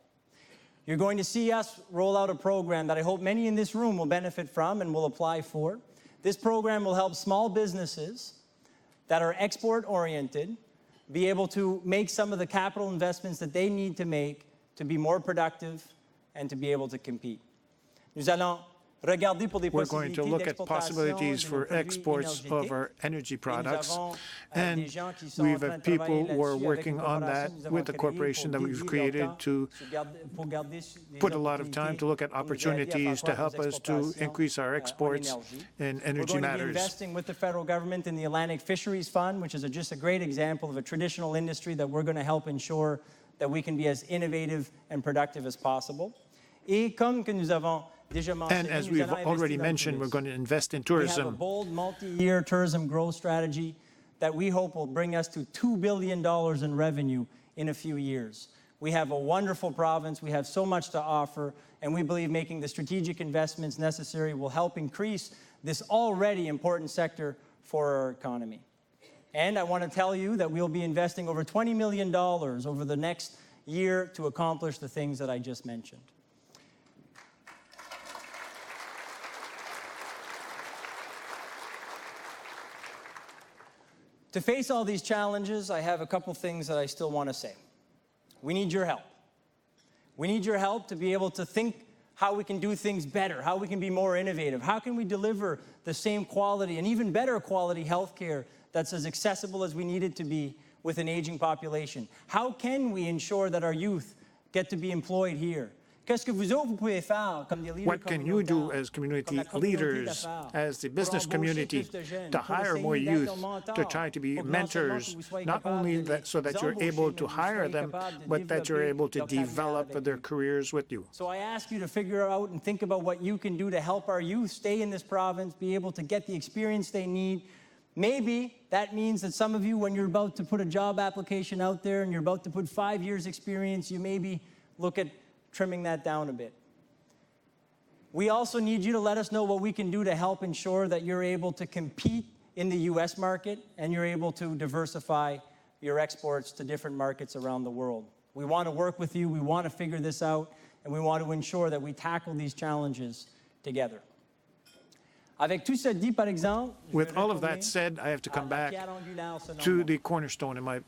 You're going to see us roll out a program that I hope many in this room will benefit from and will apply for. This program will help small businesses that are export-oriented be able to make some of the capital investments that they need to make to be more productive and to be able to compete. We're going to look at possibilities for exports of our energy products, and we have people who are working on that with the corporation that we've created to put a lot of time to look at opportunities to help us to increase our exports in energy matters. We're going to be investing with the federal government in the Atlantic Fisheries Fund, which is just a great example of a traditional industry that we're going to help ensure that we can be as innovative and productive as possible. And as we've already mentioned, we're going to invest in tourism. We have a bold multi-year tourism growth strategy that we hope will bring us to $2 billion in revenue in a few years. We have a wonderful province. We have so much to offer, and we believe making the strategic investments necessary will help increase this already important sector for our economy. And I want to tell you that we'll be investing over $20 million over the next year to accomplish the things that I just mentioned. To face all these challenges, I have a couple things that I still want to say. We need your help. We need your help to be able to think how we can do things better, how we can be more innovative, how can we deliver the same quality and even better quality healthcare that's as accessible as we need it to be with an aging population? How can we ensure that our youth get to be employed here? What can you do as community leaders, as the business community, to hire more youth, to try to be mentors, not only so that you're able to hire them, but that you're able to develop their careers with you? So I ask you to figure out and think about what you can do to help our youth stay in this province, be able to get the experience they need. Maybe that means that some of you, when you're about to put a job application out there and you're about to put 5 years experience, you maybe look at trimming that down a bit. We also need you to let us know what we can do to help ensure that you're able to compete in the U.S. market and you're able to diversify your exports to different markets around the world. We want to work with you, we want to figure this out, and we want to ensure that we tackle these challenges together. With all of that said, I have to come back to the cornerstone in my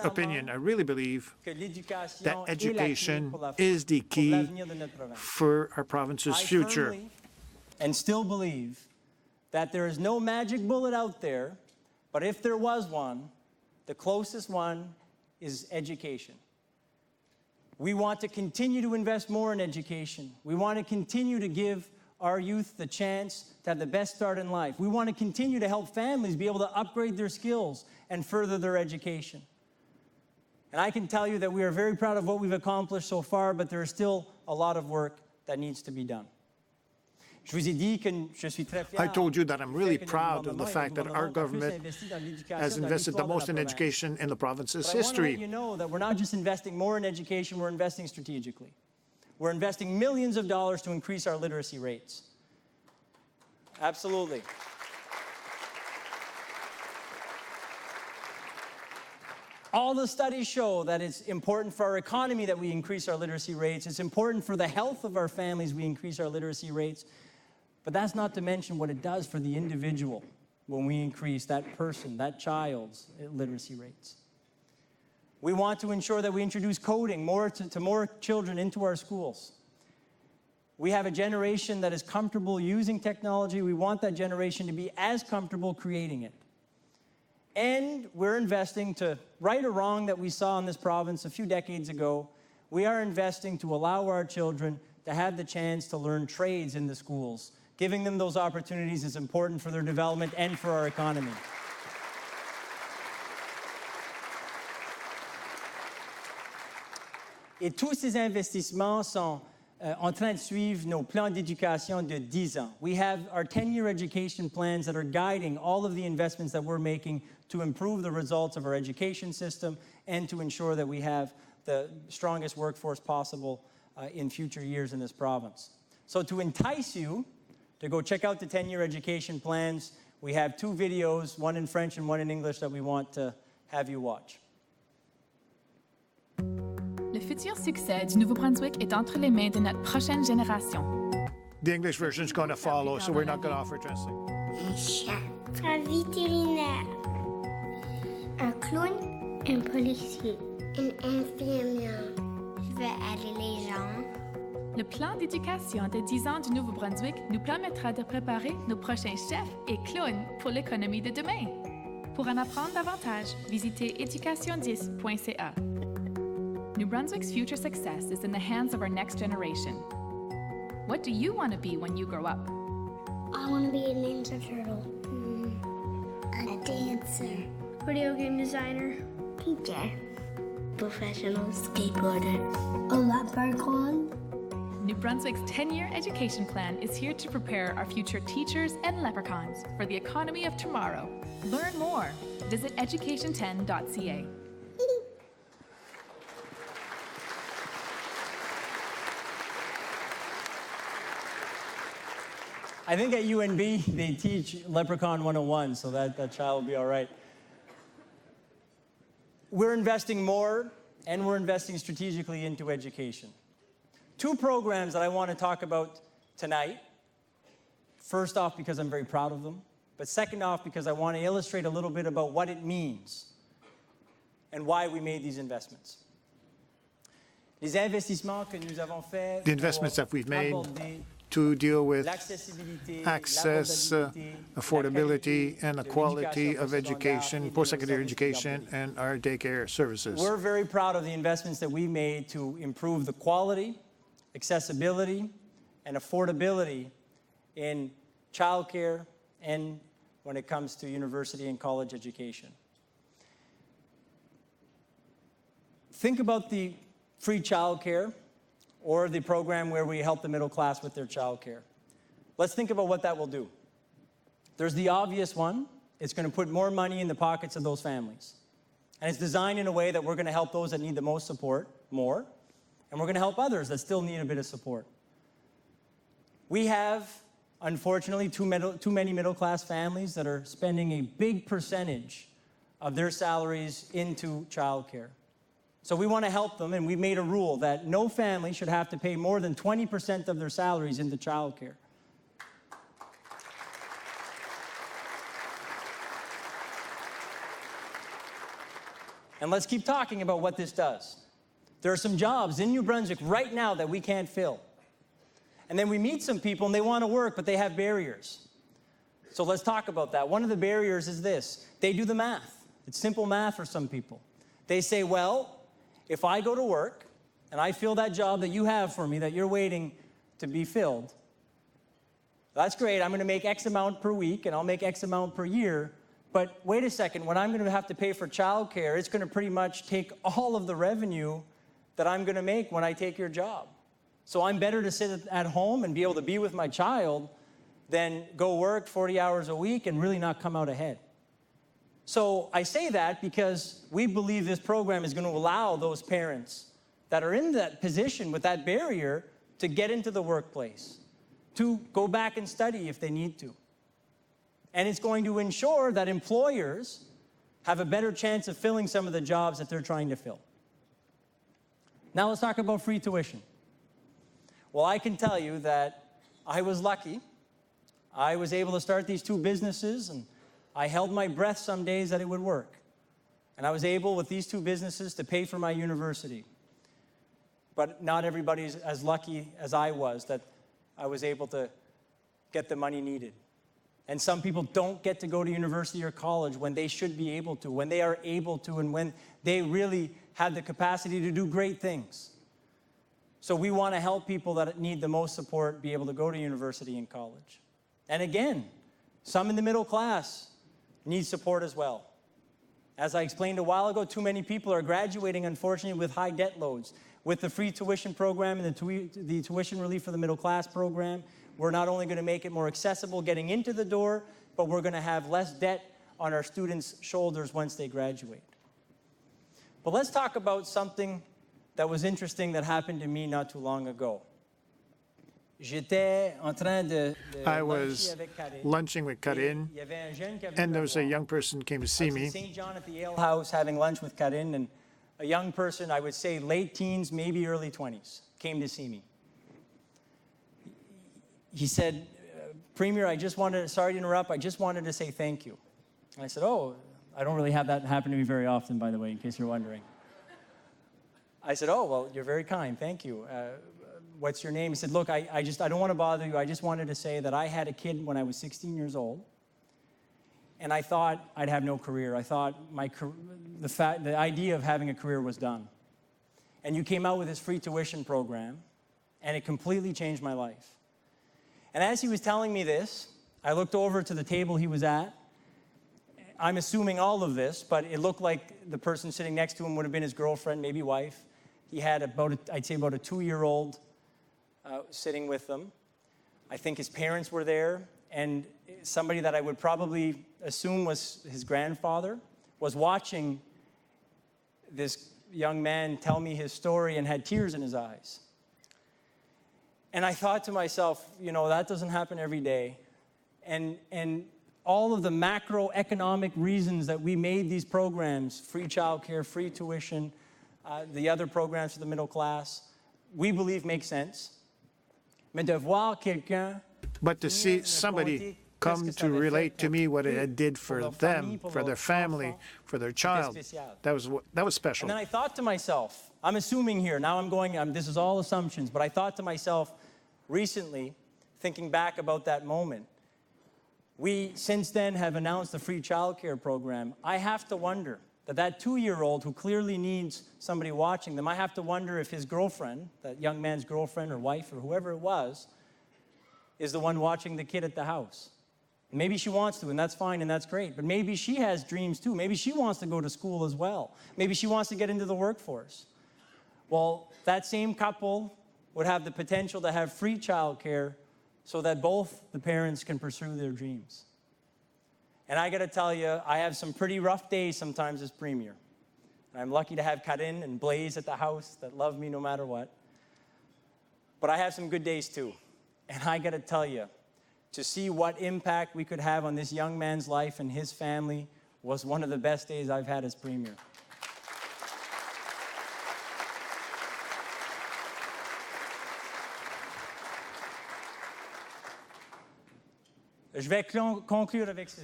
opinion. I really believe that education is the key for our province's future. And still believe that there is no magic bullet out there, but if there was one, the closest one is education. We want to continue to invest more in education. We want to continue to give our youth the chance to have the best start in life. We want to continue to help families be able to upgrade their skills and further their education. And I can tell you that we are very proud of what we've accomplished so far, but there is still a lot of work that needs to be done. I told you that I'm really proud of the fact that our government has invested the most in education in the province's history. But I want to let you know that we're not just investing more in education, we're investing strategically. We're investing millions of dollars to increase our literacy rates. Absolutely. All the studies show that it's important for our economy that we increase our literacy rates. It's important for the health of our families we increase our literacy rates. But that's not to mention what it does for the individual when we increase that person, that child's literacy rates. We want to ensure that we introduce coding to more children into our schools. We have a generation that is comfortable using technology. We want that generation to be as comfortable creating it. And we're investing to right a wrong that we saw in this province a few decades ago. We are investing to allow our children to have the chance to learn trades in the schools. Giving them those opportunities is important for their development and for our economy. Et tous ces investissements sont en train de suivre nos plans d'éducation de 10 ans. We have our 10-year education plans that are guiding all of the investments that we're making to improve the results of our education system and to ensure that we have the strongest workforce possible in future years in this province. So to entice you to go check out the 10-year education plans, we have 2 videos, one in French and one in English, that we want to have you watch. Le futur succès du Nouveau-Brunswick est entre les mains de notre prochaine génération. The English version is going to follow, so we're not going to offer translation. Un chat, un vétérinaire, un clown, un policier, une infirmière. Je veux aider les gens. Le plan d'éducation de 10 ans du Nouveau-Brunswick nous permettra de préparer nos prochains chefs et clowns pour l'économie de demain. Pour en apprendre davantage, visitez education10.ca. New Brunswick's future success is in the hands of our next generation. What do you want to be when you grow up? I want to be a Ninja Turtle. A dancer. Video game designer. Teacher. Professional skateboarder. A leprechaun. New Brunswick's 10-year education plan is here to prepare our future teachers and leprechauns for the economy of tomorrow. Learn more. Visit education10.ca. I think at UNB, they teach Leprechaun 101, so that child will be all right. We're investing more, and we're investing strategically into education. 2 programs that I want to talk about tonight. First off, because I'm very proud of them, but second off, because I want to illustrate a little bit about what it means and why we made these investments. The investments that we've made to deal with access, affordability, and the quality of education, post-secondary education, and our daycare services. We're very proud of the investments that we made to improve the quality, accessibility, and affordability in childcare and when it comes to university and college education. Think about the free childcare or the program where we help the middle class with their childcare. Let's think about what that will do. There's the obvious one. It's going to put more money in the pockets of those families. And it's designed in a way that we're going to help those that need the most support more, and we're going to help others that still need a bit of support. We have, unfortunately, too many middle-class families that are spending a big percentage of their salaries into childcare. So we want to help them, and we've made a rule that no family should have to pay more than 20% of their salaries into childcare. And let's keep talking about what this does. There are some jobs in New Brunswick right now that we can't fill. And then we meet some people and they want to work, but they have barriers. So let's talk about that. One of the barriers is this. They do the math. It's simple math for some people. They say, well, if I go to work and I fill that job that you have for me, that you're waiting to be filled, that's great. I'm going to make X amount per week and I'll make X amount per year. But wait a second, when I'm going to have to pay for childcare, it's going to pretty much take all of the revenue that I'm going to make when I take your job. So I'm better to sit at home and be able to be with my child than go work 40 hours a week and really not come out ahead. So I say that because we believe this program is going to allow those parents that are in that position with that barrier to get into the workplace, to go back and study if they need to. And it's going to ensure that employers have a better chance of filling some of the jobs that they're trying to fill. Now let's talk about free tuition. Well, I can tell you that I was lucky. I was able to start these two businesses, and I held my breath some days that it would work. And I was able, with these two businesses, to pay for my university. But not everybody's as lucky as I was that I was able to get the money needed. And some people don't get to go to university or college when they should be able to, when they are able to, and when they really have the capacity to do great things. So we want to help people that need the most support be able to go to university and college. And again, some in the middle class need support as well. As I explained a while ago, too many people are graduating, unfortunately, with high debt loads. With the free tuition program and the tuition relief for the middle class program, we're not only going to make it more accessible getting into the door, but we're going to have less debt on our students' shoulders once they graduate. But let's talk about something that was interesting that happened to me not too long ago. I was lunching with Karine, and there was a young person came to see me. St. John at the Ale House having lunch with Karine, and a young person, I would say late teens, maybe early 20s, came to see me. He said, Premier, sorry to interrupt, I just wanted to say thank you. And I said, oh, I don't really have that happen to me very often, by the way, in case you're wondering. I said, oh, well, you're very kind, thank you. What's your name? He said, look, I don't want to bother you. I just wanted to say that I had a kid when I was 16 years old, and I thought I'd have no career. I thought the idea of having a career was done. And you came out with this free tuition program, and it completely changed my life. And as he was telling me this, I looked over to the table he was at. I'm assuming all of this, but it looked like the person sitting next to him would have been his girlfriend, maybe wife. He had I'd say about a 2-year-old sitting with them. I think his parents were there, and somebody that I would probably assume was his grandfather was watching this young man tell me his story and had tears in his eyes. And I thought to myself, that doesn't happen every day. And all of the macroeconomic reasons that we made these programs, free childcare, free tuition, the other programs for the middle class, we believe make sense. Mais de voir quelqu'un, but to see somebody come to relate to me what it did for them, for their family, for their child, that was special. And then I thought to myself, I'm assuming here, now this is all assumptions, but I thought to myself recently thinking back about that moment. We, since then, have announced the free childcare program. I have to wonder that 2-year-old who clearly needs somebody watching them, I have to wonder if his girlfriend, that young man's girlfriend or wife or whoever it was, is the one watching the kid at the house. Maybe she wants to, and that's fine, and that's great. But maybe she has dreams too. Maybe she wants to go to school as well. Maybe she wants to get into the workforce. Well, that same couple would have the potential to have free childcare so that both the parents can pursue their dreams. And I got to tell you, I have some pretty rough days sometimes as Premier. I'm lucky to have Karin and Blaise at the house that love me no matter what. But I have some good days too. And I got to tell you, to see what impact we could have on this young man's life and his family was one of the best days I've had as Premier.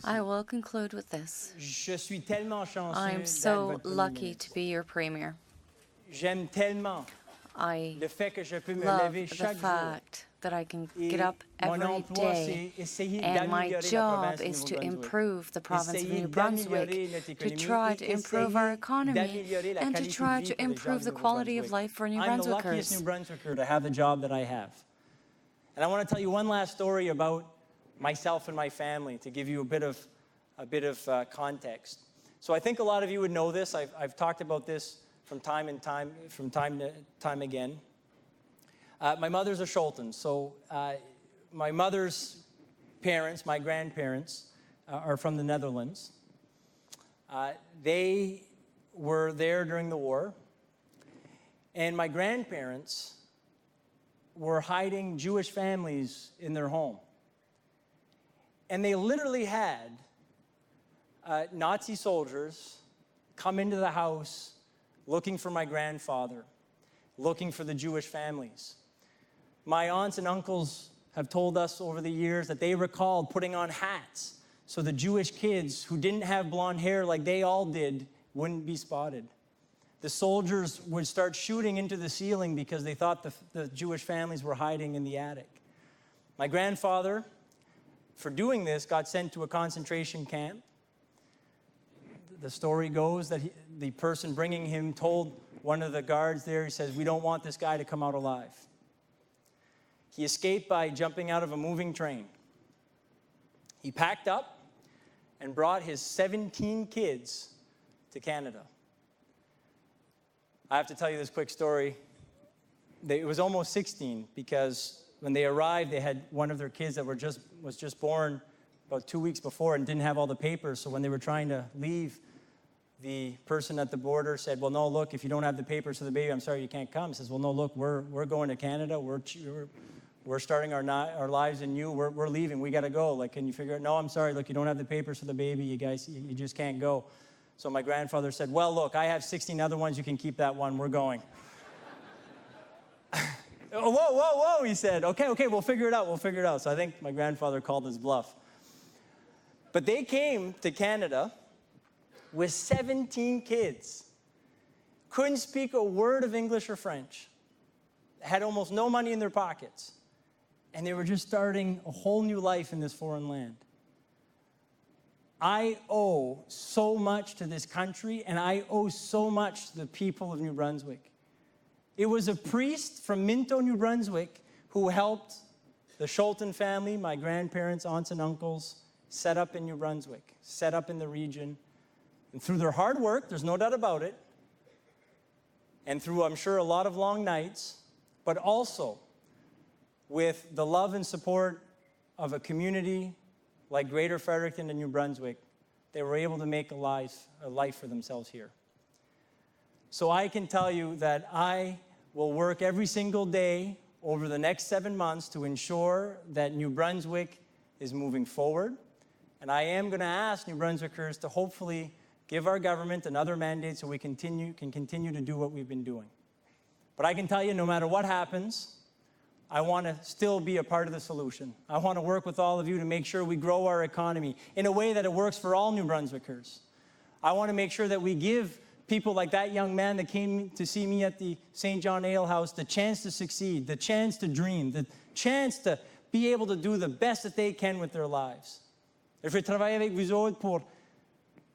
I will conclude with this. Je suis tellement chanceux I am so lucky to be your Premier. J'aime tellement I le fait que je peux me love lever the chaque jour. fact that I can get up every day, and my job is to improve the province of New Brunswick, to try to improve our economy, and to try to improve the quality of life for New Brunswickers. I'm the luckiest New Brunswicker to have the job that I have. And I want to tell you one last story about myself and my family to give you a bit of context. So I think a lot of you would know this. I've talked about this from time to time again. My mother's a Scholten, so my mother's parents, my grandparents, are from the Netherlands. They were there during the war, and my grandparents were hiding Jewish families in their home. And they literally had Nazi soldiers come into the house looking for my grandfather, looking for the Jewish families. My aunts and uncles have told us over the years that they recalled putting on hats so the Jewish kids who didn't have blonde hair like they all did wouldn't be spotted. The soldiers would start shooting into the ceiling because they thought the Jewish families were hiding in the attic. My grandfather, for doing this, got sent to a concentration camp. The story goes that the person bringing him told one of the guards there, he says, "We don't want this guy to come out alive." He escaped by jumping out of a moving train. He packed up and brought his 17 kids to Canada. I have to tell you this quick story. It was almost 16 because when they arrived, they had one of their kids that was just born about 2 weeks before and didn't have all the papers. So when they were trying to leave, the person at the border said, "Well, no, look, if you don't have the papers for the baby, I'm sorry, you can't come." He says, "Well, no, look, we're going to Canada. We're starting our lives anew. We're leaving. We got to go. Like, can you figure it?" "No, I'm sorry. Look, you don't have the papers for the baby. You guys, you just can't go." So my grandfather said, "Well, look, I have 16 other ones. You can keep that one. We're going." Whoa, he said. Okay, we'll figure it out. So I think my grandfather called his bluff. But they came to Canada with 17 kids. Couldn't speak a word of English or French. Had almost no money in their pockets. And they were just starting a whole new life in this foreign land. I owe so much to this country, and I owe so much to the people of New Brunswick. It was a priest from Minto, New Brunswick, who helped the Scholten family, my grandparents, aunts and uncles, set up in New Brunswick, set up in the region. And through their hard work, there's no doubt about it, and through, I'm sure, a lot of long nights, but also with the love and support of a community like Greater Fredericton and New Brunswick, they were able to make a life for themselves here. So I can tell you that I will work every single day over the next 7 months to ensure that New Brunswick is moving forward. And I am going to ask New Brunswickers to hopefully give our government another mandate so we can continue to do what we've been doing. But I can tell you, no matter what happens, I want to still be a part of the solution. I want to work with all of you to make sure we grow our economy in a way that it works for all New Brunswickers. I want to make sure that we give people like that young man that came to see me at the St. John Ale House the chance to succeed, the chance to dream, the chance to be able to do the best that they can with their lives. Je veux travailler avec vous autres pour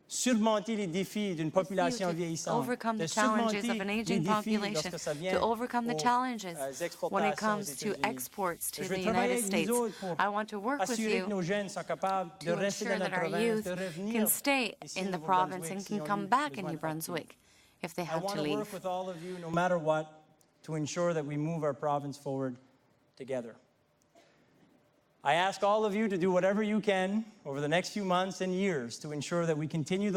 surmonter les défis d'une population vieillissante. Overcome the challenges of an aging population, to overcome the challenges when it comes to exports to the United States. I want to work with you to ensure that our youth can stay in the province and can come back in New Brunswick if they have to leave. I want to work with all of you, no matter what, to ensure that we move our province forward together. I ask all of you to do whatever you can over the next few months and years to ensure that we continue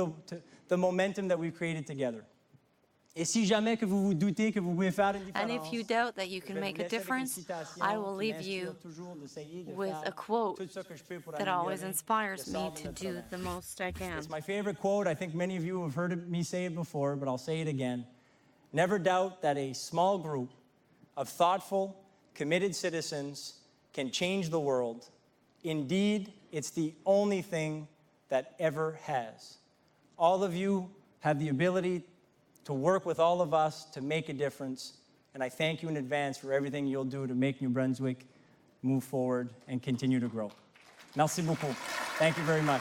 the momentum that we've created together. Et si jamais que vous vous doutez que vous pouvez faire une différence, and if you doubt that you can make a difference, I will leave you with a quote that always inspires me to do the most I can. It's my favorite quote. I think many of you have heard me say it before, but I'll say it again. Never doubt that a small group of thoughtful, committed citizens can change the world. Indeed, it's the only thing that ever has. All of you have the ability to work with all of us to make a difference, and I thank you in advance for everything you'll do to make New Brunswick move forward and continue to grow. Merci beaucoup. Thank you very much.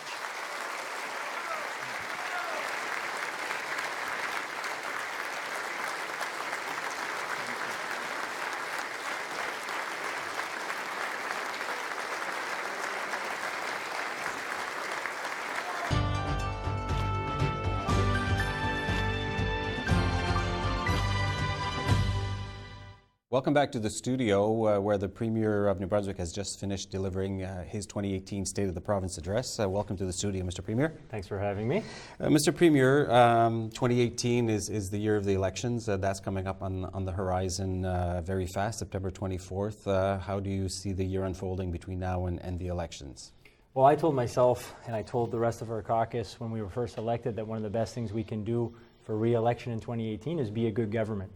Welcome back to the studio where the Premier of New Brunswick has just finished delivering his 2018 State of the Province Address. Welcome to the studio, Mr. Premier. Thanks for having me. Mr. Premier, 2018 is the year of the elections. That's coming up on the horizon very fast, September 24th. How do you see the year unfolding between now and the elections? Well, I told myself, and I told the rest of our caucus when we were first elected, that one of the best things we can do for re-election in 2018 is be a good government.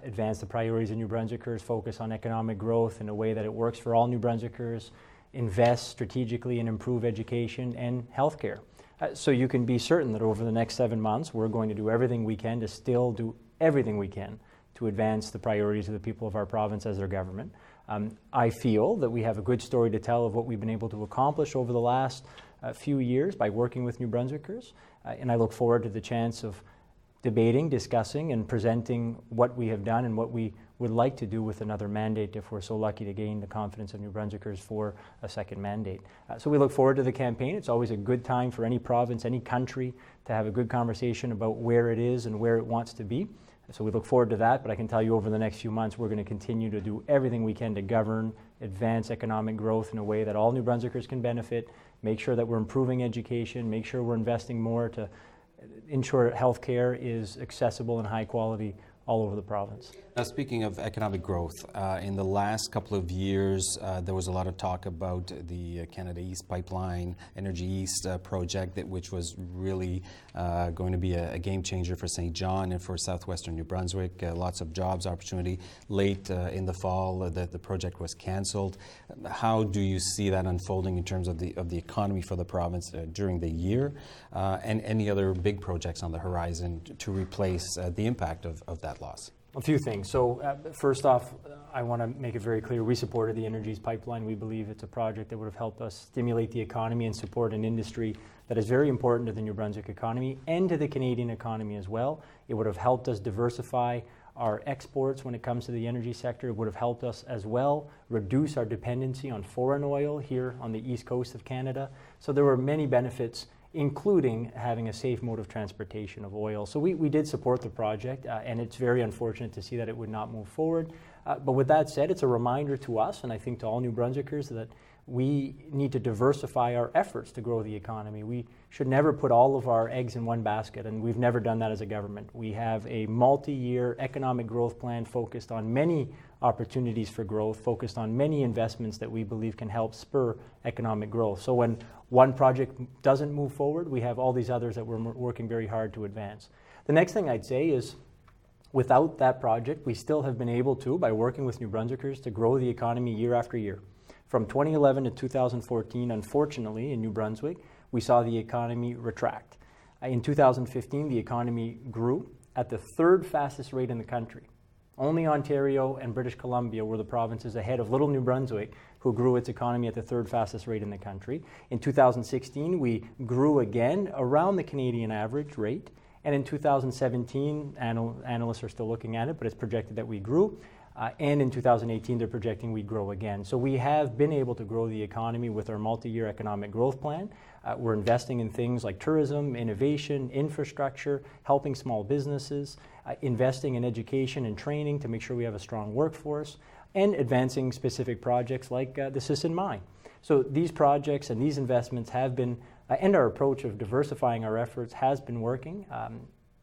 Advance the priorities of New Brunswickers, focus on economic growth in a way that it works for all New Brunswickers, invest strategically and improve education and healthcare. So you can be certain that over the next 7 months, we're going to do everything we can to still do everything we can to advance the priorities of the people of our province as their government. I feel that we have a good story to tell of what we've been able to accomplish over the last few years by working with New Brunswickers, and I look forward to the chance of debating, discussing, and presenting what we have done and what we would like to do with another mandate if we're so lucky to gain the confidence of New Brunswickers for a second mandate. So we look forward to the campaign. It's always a good time for any province, any country to have a good conversation about where it is and where it wants to be. So we look forward to that, but I can tell you over the next few months we're going to continue to do everything we can to govern, advance economic growth in a way that all New Brunswickers can benefit, make sure that we're improving education, make sure we're investing more to ensure healthcare is accessible and high quality all over the province. Now, speaking of economic growth, in the last couple of years, there was a lot of talk about the Canada East Pipeline, Energy East project, which was really going to be a game changer for St. John and for southwestern New Brunswick. Lots of jobs opportunity. Late in the fall, the project was cancelled. How do you see that unfolding in terms of the economy for the province during the year, and any other big projects on the horizon to replace the impact of that loss? A few things. So first off, I want to make it very clear we supported the Energy East Pipeline. We believe it's a project that would have helped us stimulate the economy and support an industry that is very important to the New Brunswick economy and to the Canadian economy as well. It would have helped us diversify our exports when it comes to the energy sector. It would have helped us as well reduce our dependency on foreign oil here on the east coast of Canada. So there were many benefits, including having a safe mode of transportation of oil. So we did support the project, and it's very unfortunate to see that it would not move forward. But with that said, it's a reminder to us, and I think to all New Brunswickers, that we need to diversify our efforts to grow the economy. We should never put all of our eggs in one basket, and we've never done that as a government. We have a multi-year economic growth plan focused on many opportunities for growth, focused on many investments that we believe can help spur economic growth. So when one project doesn't move forward, we have all these others that we're working very hard to advance. The next thing I'd say is, without that project, we still have been able to, by working with New Brunswickers, to grow the economy year after year. From 2011 to 2014, unfortunately, in New Brunswick, we saw the economy retract. In 2015, the economy grew at the third fastest rate in the country. Only Ontario and British Columbia were the provinces ahead of little New Brunswick, who grew its economy at the third fastest rate in the country. In 2016, we grew again around the Canadian average rate. And in 2017, analysts are still looking at it, but it's projected that we grew. And in 2018, they're projecting we'd grow again. So we have been able to grow the economy with our multi-year economic growth plan. We're investing in things like tourism, innovation, infrastructure, helping small businesses, investing in education and training to make sure we have a strong workforce, and advancing specific projects like the Sisson Mine. So these projects and these investments have been, and our approach of diversifying our efforts has been working.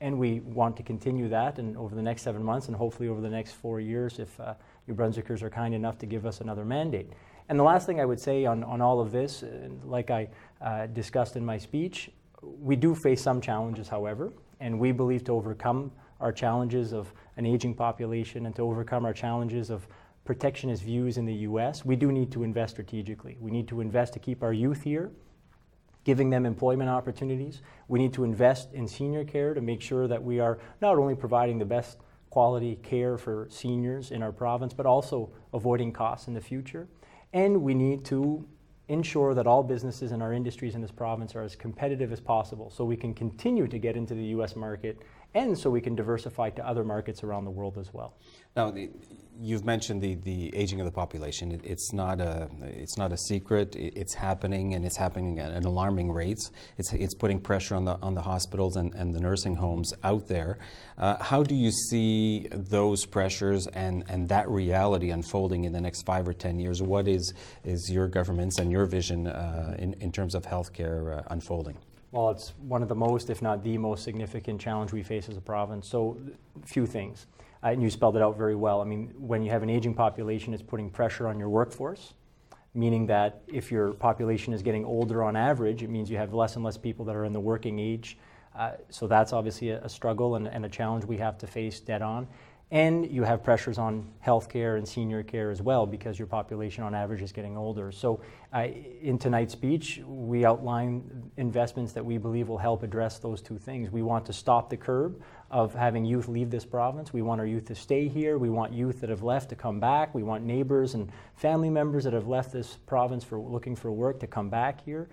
And we want to continue that and over the next 7 months and hopefully over the next 4 years if New Brunswickers are kind enough to give us another mandate. And the last thing I would say on all of this, like I discussed in my speech, we do face some challenges, however, and we believe to overcome our challenges of an aging population and to overcome our challenges of protectionist views in the U.S., we do need to invest strategically. We need to invest to keep our youth here, giving them employment opportunities. We need to invest in senior care to make sure that we are not only providing the best quality care for seniors in our province, but also avoiding costs in the future. And we need to ensure that all businesses in our industries in this province are as competitive as possible so we can continue to get into the U.S. market and so we can diversify to other markets around the world as well. Now, you've mentioned the aging of the population. It's not a secret. It's happening, and it's happening at alarming rates. It's putting pressure on the hospitals and the nursing homes out there. How do you see those pressures and that reality unfolding in the next 5 or 10 years? What is your government's and your vision in terms of healthcare unfolding? Well, it's one of the most, if not the most significant challenge we face as a province. So, a few things. And you spelled it out very well. I mean, when you have an aging population, it's putting pressure on your workforce, meaning that if your population is getting older on average, it means you have less and less people that are in the working age. So that's obviously a struggle and a challenge we have to face dead on. And you have pressures on healthcare and senior care as well because your population on average is getting older. So in tonight's speech, we outline investments that we believe will help address those two things. We want to stop the curb of having youth leave this province. We want our youth to stay here. We want youth that have left to come back. We want neighbors and family members that have left this province for looking for work to come back here.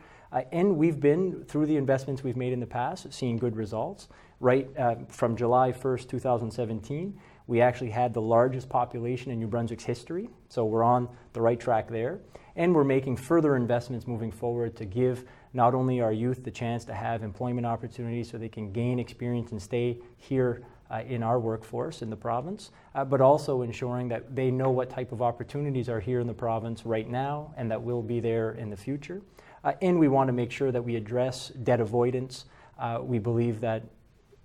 And we've been, through the investments we've made in the past, seeing good results. Right from July 1st, 2017, we actually had the largest population in New Brunswick's history, so we're on the right track there. And we're making further investments moving forward to give not only our youth the chance to have employment opportunities so they can gain experience and stay here in our workforce in the province, but also ensuring that they know what type of opportunities are here in the province right now and that will be there in the future. And we want to make sure that we address debt avoidance. We believe that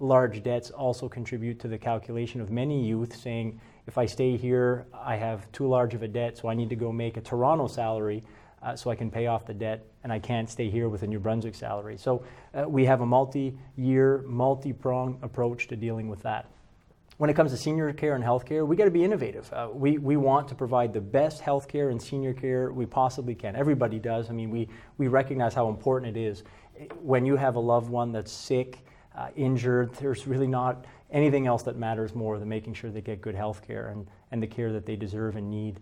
large debts also contribute to the calculation of many youth saying, if I stay here, I have too large of a debt, so I need to go make a Toronto salary so I can pay off the debt, and I can't stay here with a New Brunswick salary. So we have a multi-year, multi-pronged approach to dealing with that. When it comes to senior care and healthcare, we got to be innovative. We want to provide the best healthcare and senior care we possibly can. Everybody does. I mean, we recognize how important it is. When you have a loved one that's sick, injured, there's really not anything else that matters more than making sure they get good health care and the care that they deserve and need.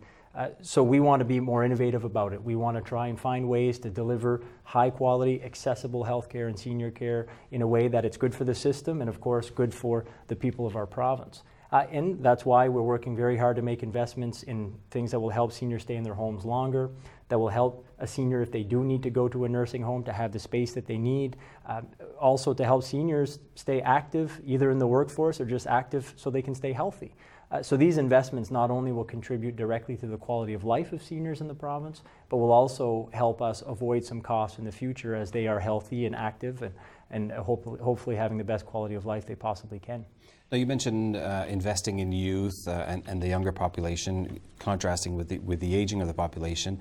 So we want to be more innovative about it. We want to try and find ways to deliver high quality, accessible health care and senior care in a way that it's good for the system and of course good for the people of our province. And that's why we're working very hard to make investments in things that will help seniors stay in their homes longer, that will help a senior if they do need to go to a nursing home to have the space that they need, also to help seniors stay active either in the workforce or just active so they can stay healthy. So these investments not only will contribute directly to the quality of life of seniors in the province, but will also help us avoid some costs in the future as they are healthy and active and hopefully having the best quality of life they possibly can. Now, you mentioned investing in youth and the younger population, contrasting with the aging of the population.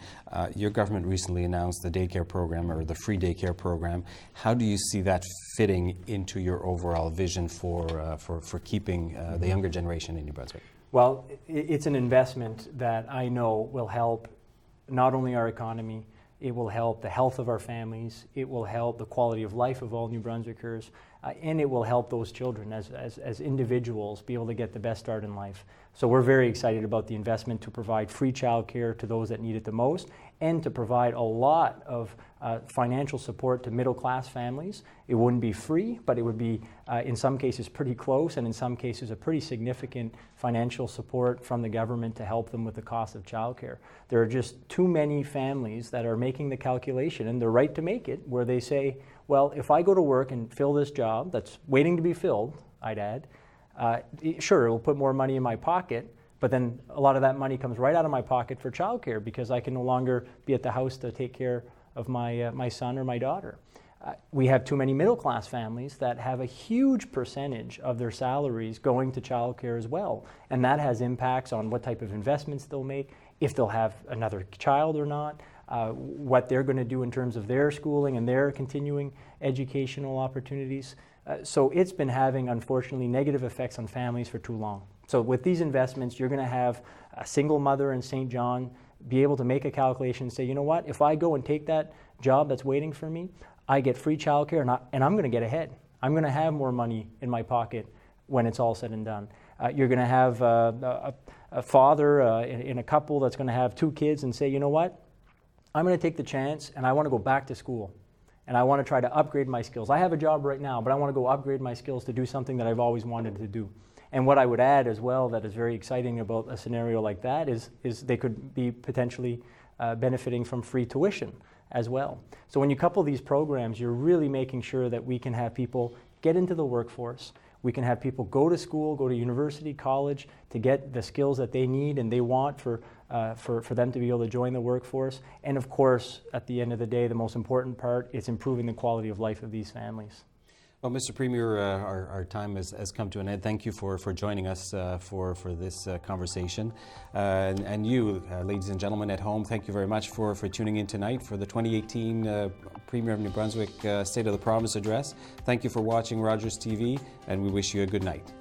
Your government recently announced the Daycare Program, or the free Daycare Program. How do you see that fitting into your overall vision for keeping the younger generation in New Brunswick? Well, it's an investment that I know will help not only our economy, it will help the health of our families, it will help the quality of life of all New Brunswickers, and it will help those children as individuals be able to get the best start in life. So we're very excited about the investment to provide free childcare to those that need it the most, and to provide a lot of financial support to middle-class families. It wouldn't be free, but it would be, in some cases, pretty close, and in some cases, a pretty significant financial support from the government to help them with the cost of childcare. There are just too many families that are making the calculation, and they're right to make it, where they say, well, if I go to work and fill this job that's waiting to be filled, I'd add, sure, it will put more money in my pocket, but then a lot of that money comes right out of my pocket for childcare because I can no longer be at the house to take care of my son or my daughter. We have too many middle-class families that have a huge percentage of their salaries going to childcare as well, and that has impacts on what type of investments they'll make, if they'll have another child or not, what they're going to do in terms of their schooling and their continuing educational opportunities. So it's been having, unfortunately, negative effects on families for too long. So with these investments, you're going to have a single mother in St. John be able to make a calculation and say, you know what, if I go and take that job that's waiting for me, I get free childcare, and I'm going to get ahead. I'm going to have more money in my pocket when it's all said and done. You're going to have a father in a couple that's going to have 2 kids and say, you know what, I'm going to take the chance and I want to go back to school. And I want to try to upgrade my skills. I have a job right now, but I want to go upgrade my skills to do something that I've always wanted to do. And what I would add as well that is very exciting about a scenario like that is they could be potentially benefiting from free tuition as well. So when you couple these programs, you're really making sure that we can have people get into the workforce. We can have people go to school, go to university, college, to get the skills that they need and they want for them to be able to join the workforce. And of course, at the end of the day, the most important part is improving the quality of life of these families. Well, Mr. Premier, our time has come to an end. Thank you for joining us for this conversation. And you, ladies and gentlemen at home, thank you very much for tuning in tonight for the 2018 Premier of New Brunswick State of the Province Address. Thank you for watching Rogers TV, and we wish you a good night.